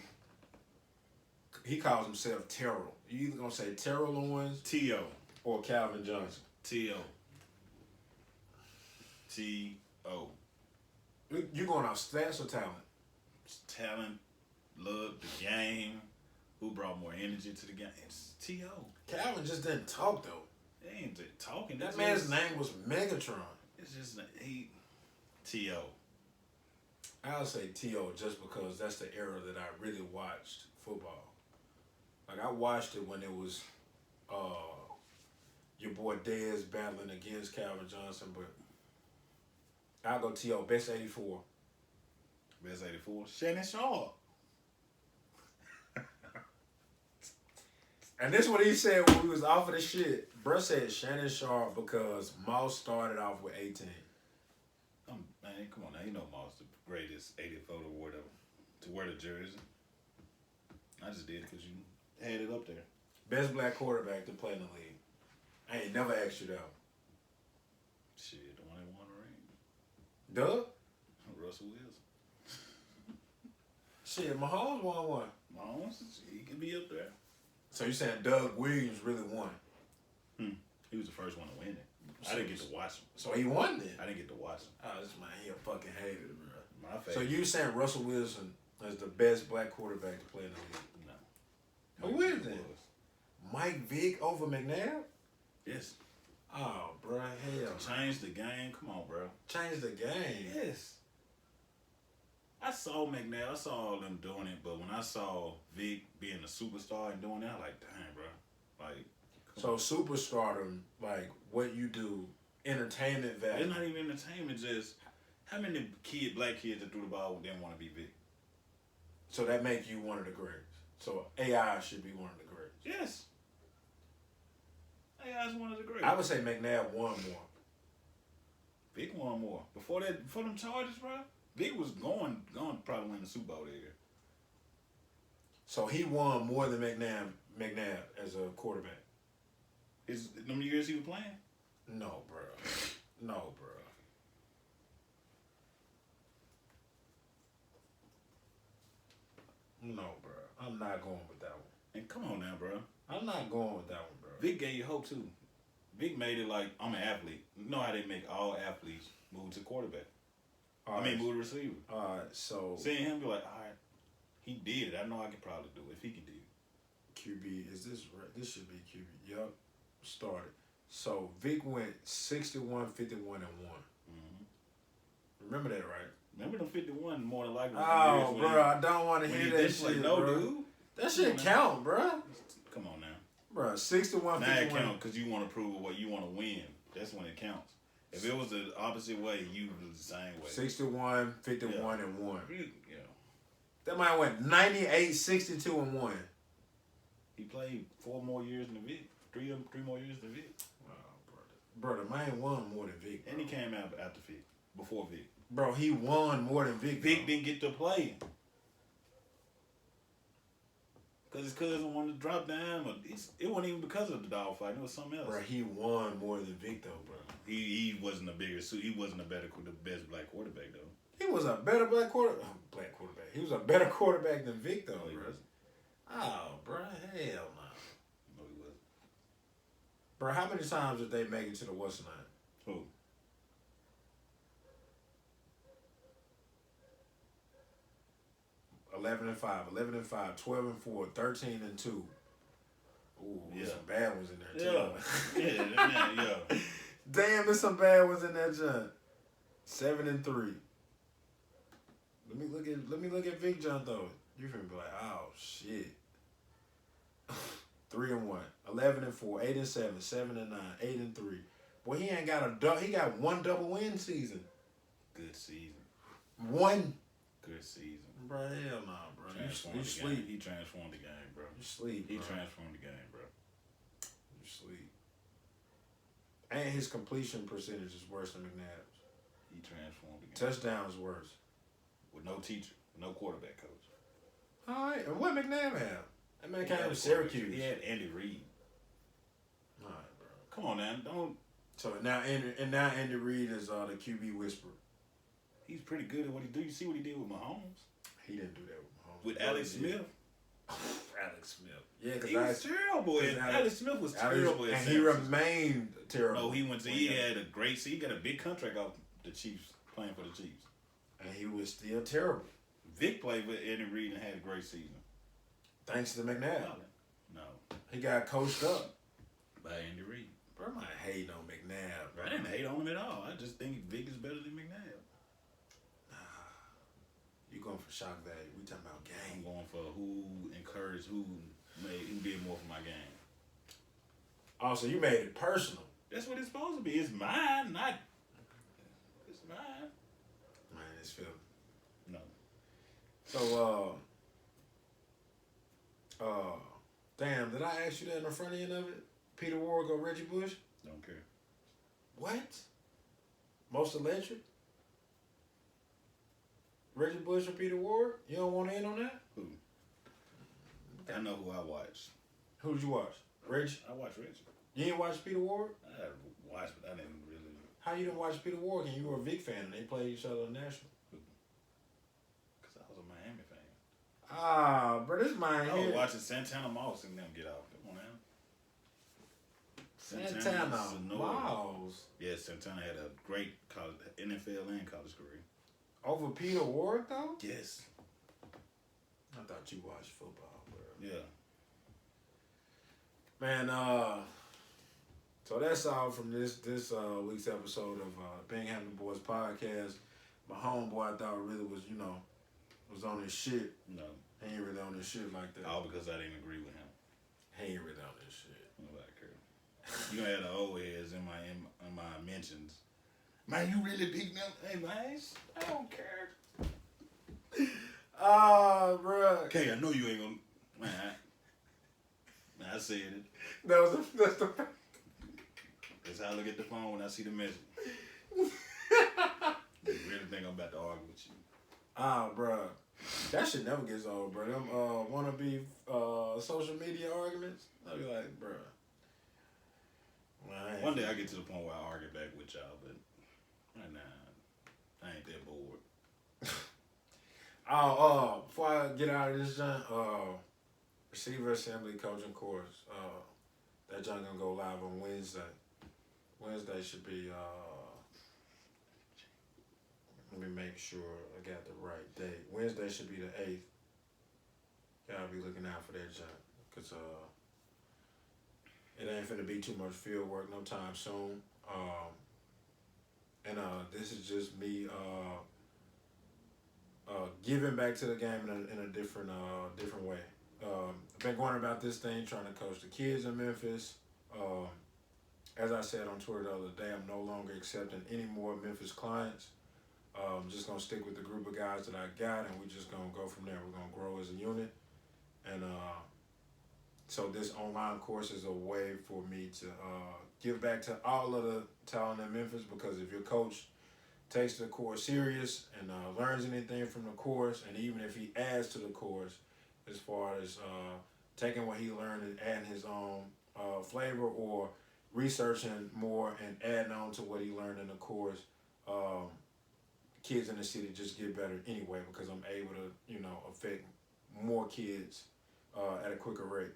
he calls himself Terrell. You either gonna say Terrell Owens T.O. or Calvin Johnson. T.O. T.O. You going off stats or talent? Talent, love, the game. Who brought more energy to the game? It's T.O. Calvin just didn't talk though. They ain't talking. That man's name was Megatron. It's just T.O. I'll say T.O. just because that's the era that I really watched football. Like I watched it when it was your boy Dez battling against Calvin Johnson, but I'll go T.O. Best 84. Best 84. Shannon Sharp. And this is what he said when we was off of the shit. Bruh said Shannon Sharp because Moss started off with 18. Man, come on now. You know Moss the greatest 84 or whatever to wear the jersey. I just did it because you had it up there. Best black quarterback to play in the league. I ain't never asked you that. Shit, the one that won the ring. Doug? Russell Wilson. Shit, Mahomes won one. Mahomes, he could be up there. So you saying Doug Williams really won? He was the first one to win it. I didn't get to watch him. So he won then? I didn't get to watch him. Oh, this man, he a fucking hater, bro. My favorite. So you saying Russell Wilson is the best black quarterback to play in the league? No. Who is then? Mike Vick over McNabb? Yes. Oh, bro, hell. Change the game. Come on, bro. Change the game. Yes. I saw McNabb. I saw all them doing it, but when I saw Vic being a superstar and doing that, I'm like, damn, bro. Like, so superstardom, like what you do, entertainment value. It's not even entertainment. Just how many black kids that threw the ball didn't want to be Vic? So that make you one of the greats. So AI should be one of the greats. Yes. AI is one of the greats. I would say McNabb won more. Vic won more. Before them charges, bro, Vic was going probably win the Super Bowl that year. So he won more than McNabb as a quarterback. Is them years he was playing? No, bro. No, bro. No, bro. I'm not going with that one. And come on now, bro. I'm not going with that one, bro. Vic gave you hope too. Vic made it like I'm an athlete. You know how they make all athletes move to quarterback. Move to receiver. All right, so seeing him be like, all right, he did it. I know I can probably do it if he can do it. QB, is this right? This should be QB. Yup. Started. So Vic went 61, 51, and 1. Mm-hmm. Remember that, right? Remember them 51 more than likely. Oh, bro, I don't want to hear that shit, like, no, bro. dude. That shit count, bro. Come on now. Bro, 61, now 51. It count because you want to prove what you want to win. That's when it counts. If it was the opposite way, you was the same way. 61, 51, and 1. Yeah. That man went 98, 62, and 1. He played 4 more years in the Vic. three more years than Vic. Bro, the man won more than Vic. Bro. And he came out after Vic, before Vic. Bro, he won more than Vic. Vic didn't get to play. Because his cousin wanted to drop down. It wasn't even because of the dog fight. It was something else. Bro, he won more than Vic, though, bro. He wasn't the best black quarterback, though. He was a better black quarterback. He was a better quarterback than Vic, though, No, he bro. wasn't. Oh, bro, hell no. No, he wasn't. Bro, how many times did they make it to the what's name? Who? $11 and 5, 12 and 4, 13 and 2. Ooh, there's some bad ones in there too. Yeah. Damn, there's some bad ones in that junk. 7 and 3. Let me look at Vic John though. You finna be like, oh shit. 3 and 1, 11 and 4, 8 and 7, 7 and 9, 8 and 3. Boy, he ain't got he got one double win season. Good season. One. Good season. Bro, hell nah, bro. You sleep. He transformed the game, bro. You sleep, bro. He transformed the game, bro. You sleep. And his completion percentage is worse than McNabb's. He transformed the game. Touchdowns worse. With no teacher, no quarterback coach. All right, and what McNabb have? That man came from Syracuse. He had Andy Reid. All right, bro. Come on, man. Don't. So now Andy Reid is the QB whisperer. He's pretty good at what he do. You see what he did with Mahomes? He didn't do that with Mahomes. With Alex Smith? Alex Smith. Yeah, because he was terrible. Alex Smith was terrible. And he remained terrible. No, he had a great season. He got a big contract off the Chiefs, playing for the Chiefs. And he was still terrible. Vic played with Andy Reid and had a great season. Thanks to McNabb. No. He got coached up. By Andy Reid. Bro, I'm not hating on McNabb, bro. I didn't hate on him at all. I just think Vic is better than McNabb. You going for shock value. We talking about game. I'm going for who did more for my game. Oh, so you made it personal. That's what it's supposed to be. It's mine, not. It's mine. Man, it's Philly. No. So, damn, did I ask you that in the front end of it? Peter Ward or Reggie Bush? Don't care. What? Most electric? Reggie Bush or Peter Ward? You don't want to in on that? Who? I know who I watched. Who did you watch? Reggie? I watched Reggie. You didn't watch Peter Ward? I watched, but I didn't really. How you didn't watch Peter Ward and you were a Vic fan and they played each other in national? Because I was a Miami fan. Ah, bro, this man I was here. watching Santana Moss and them get out. Come on now. Santana Moss. Yeah, Santana had a great college, NFL and college career. Over Peter Ward, though? Yes. I thought you watched football, bro. Yeah. Man, so that's all from this week's episode of Binghampton Boys Podcast. My homeboy, I thought really was, was on his shit. No. He ain't really on his shit like that. All because I didn't agree with him. He ain't really on his shit. Nobody care. You had the old heads in my mentions. Man, you really beat me up? Hey, man, I don't care. Bro. Okay, I know you ain't gonna. Man, I said it. That's the. That's how I look at the phone when I see the message. You really think I'm about to argue with you? Bro. That shit never gets old, bro. Them wannabe social media arguments. I'll be like, bro. One day I get to the point where I argue back with y'all, but right now I ain't that bored. Before I get out of this junk, receiver assembly coaching course. That junk gonna go live on Wednesday. Wednesday should be let me make sure I got the right date. Wednesday should be the 8th. Y'all be looking out for that junk. Cause it ain't finna be too much field work no time soon. And this is just me giving back to the game in a different way. I've been going about this thing trying to coach the kids in Memphis. As I said on Twitter the other day, I'm no longer accepting any more Memphis clients. I'm just gonna stick with the group of guys that I got, and we're just gonna go from there. We're gonna grow as a unit, and So this online course is a way for me to give back to all of the talent in Memphis, because if your coach takes the course serious and learns anything from the course, and even if he adds to the course as far as taking what he learned and adding his own flavor, or researching more and adding on to what he learned in the course, kids in the city just get better anyway, because I'm able to, affect more kids at a quicker rate.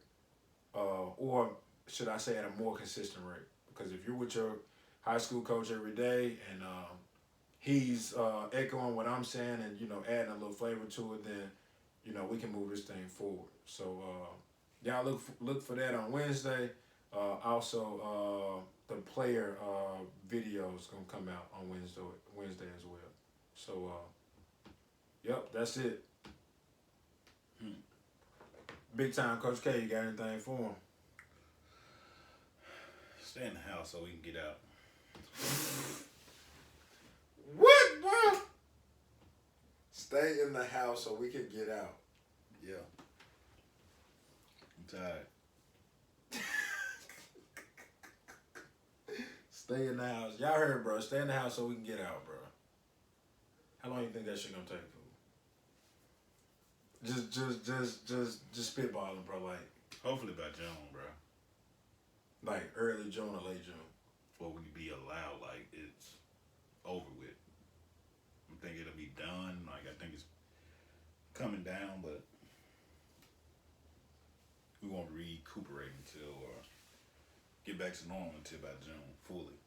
Or should I say at a more consistent rate? Because if you're with your high school coach every day and he's echoing what I'm saying and, adding a little flavor to it, then, we can move this thing forward. So y'all look for that on Wednesday. Also, the player video is going to come out on Wednesday as well. So, yep, that's it. Big time, Coach K, you got anything for him? Stay in the house so we can get out. What, bro? Stay in the house so we can get out. Yeah. I'm tired. Stay in the house. Y'all heard, bro. Stay in the house so we can get out, bro. How long you think that shit gonna take, fool? Just spitballing, bro. Like, Hopefully by June, bro. like early June or late June. Before we be allowed, like, it's over with. I think it'll be done. Like, I think it's coming down, but we won't recuperate until, or get back to normal until by June, fully.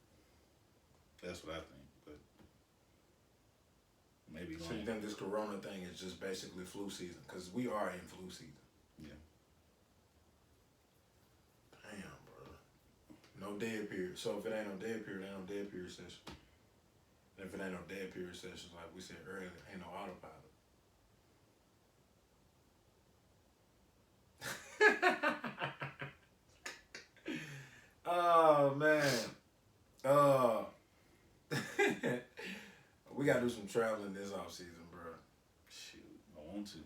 That's what I think, but maybe So you think this corona thing is just basically flu season? Because we are in flu season. Yeah. Damn, bro. No dead period. So if it ain't no dead period, ain't no dead period session. And if it ain't no dead period sessions, like we said earlier, ain't no autopilot. Oh, man. We got to do some traveling this off season, bro. Shoot, I want to.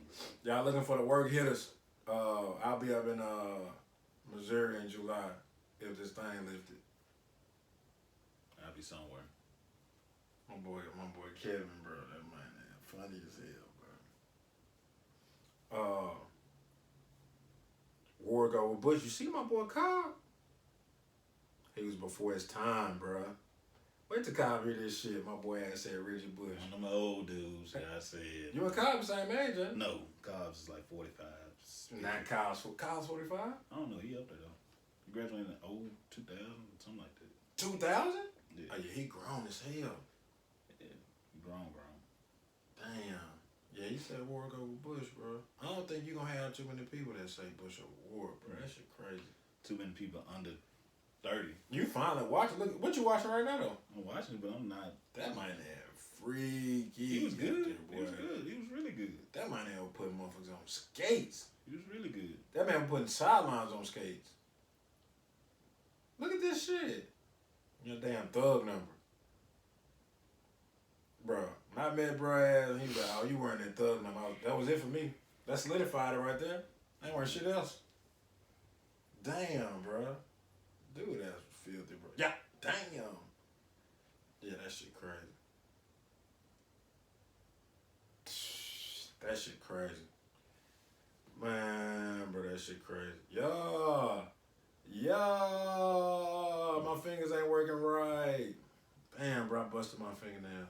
Y'all looking for the work hitters? I'll be up in Missouri in July if this thing lifted. I'll be somewhere. My boy Kevin, bro. That man, funny as hell, bro. War go with Bush. You see my boy Cobb? He was before his time, bro. Wait till Cobb hear this shit. My boy ass said Reggie Bush. One of my old dudes that I said. You and Cobb the same age, huh? No, Cobbs is like 45. Not Cobb's 45? I don't know, he up there though. He graduated in 2000, something like that. 2000? Yeah. Oh yeah, he grown as hell. Yeah, grown. Damn. Yeah, you said War go with Bush, bro. I don't think you're gonna have too many people that say Bush or War, bro. That shit crazy. Too many people under 30. You finally watching. Look, what you watching right now, though? I'm watching it, but I'm not. That man had freaky. He was good. There, He was good. He was really good. That man was putting motherfuckers on skates. He was really good. That man was putting sidelines on skates. Look at this shit. Your damn thug number. Bro, when I met bro ass, he was like, oh, you wearing that thug number. That was it for me. That solidified it right there. I ain't wearing shit else. Damn, bro. Dude, that's filthy, bro. Yeah, damn. Yeah, that shit crazy. That shit crazy. Man, bro, that shit crazy. Yeah. My fingers ain't working right. Damn, bro, I busted my fingernail.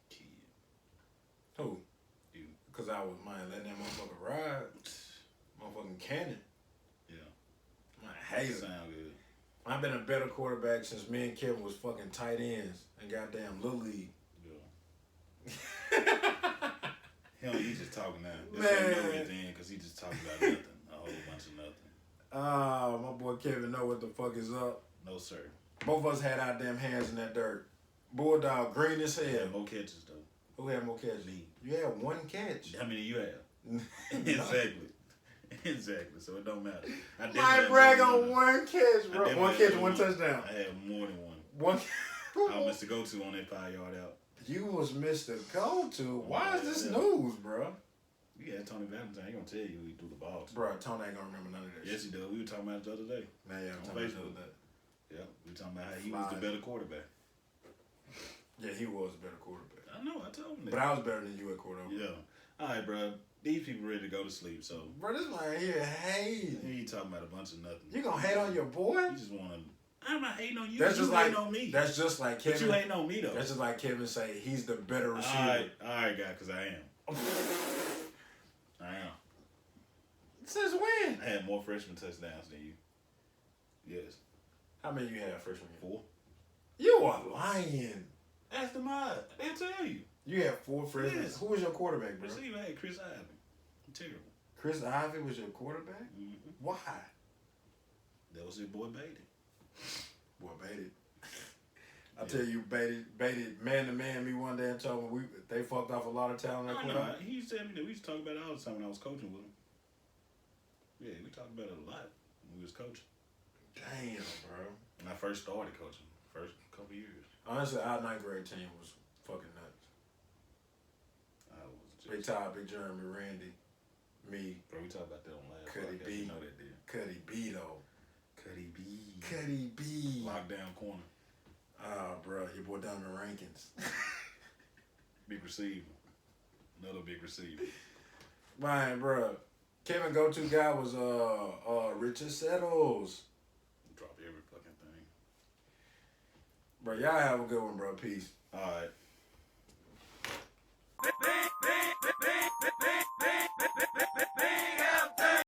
Kid. Who? You. Because I was, man, letting that motherfucker ride. Motherfucking cannon. Yeah. Man, I hate it. Sound good. I've been a better quarterback since me and Kevin was fucking tight ends and goddamn Little League. Yeah. He just talking now. This ain't no then because he just talking about nothing. A whole bunch of nothing. My boy Kevin know what the fuck is up. No, sir. Both of us had our damn hands in that dirt. Bulldog, green as He hell. had more catches, though. Who had more catches? Me. You had one catch. How many you have? Exactly. So it don't matter. I brag on one catch, bro. One catch, one touchdown. I had more than one. One. I was Mr. Go-To on that 5-yard out. You was Mr. Go-To. Why is this news, bro? Yeah, Tony Valentine. He gonna tell you who he threw the ball to. Bro, Tony ain't gonna remember none of that Yes, shit. he does. We were talking about it the other day. Man, yeah, I'm On talking Facebook. about that. Yeah, we were talking about how he was the better quarterback. Yeah, he was a better quarterback. I know. I told him that. But I was better than you at quarterback. Yeah. All right, bro. These people ready to go to sleep. So. Bro, this man here hate. He ain't talking about a bunch of nothing. You gonna hate on your boy? You just wanna. I'm not hating on you. That's just like hating on me. That's just like Kevin. But you hating on me though. That's just like Kevin say he's the better receiver. All right, guy, because I am. I am. Since when? I had more freshman touchdowns than you. Yes. How many you had freshman year? 4. You are lying. Ask the mod. They'll tell you. You had 4 freshmen. Yes. Who was your quarterback, bro? Receiver had Chris Ivey. Terrible. Chris Ivey was your quarterback? Mm-hmm. Why? That was his boy Beatty. Boy, baited. I tell you, baited man to man me one day and told me they fucked off a lot of talent. I know. He used to tell me that we used to talk about it all the time when I was coaching with him. Yeah, we talked about it a lot when we was coaching. Damn, bro. When I first started coaching, first couple years. Honestly, our 9th grade team was fucking nuts. I was just... Big Ty, Big Jeremy, Randy, me. Bro, we talked about that on last Cuddy podcast. B. You know that did. Cuddy B, though. Cuddy B. Cuddy B. Lockdown corner. Ah, bro, your boy Donovan Rankins. Big receiver. Another big receiver. Man, bro. Kevin go-to guy was Richard Settles. Drop every fucking thing. Bro, y'all have a good one, bro. Peace. All right.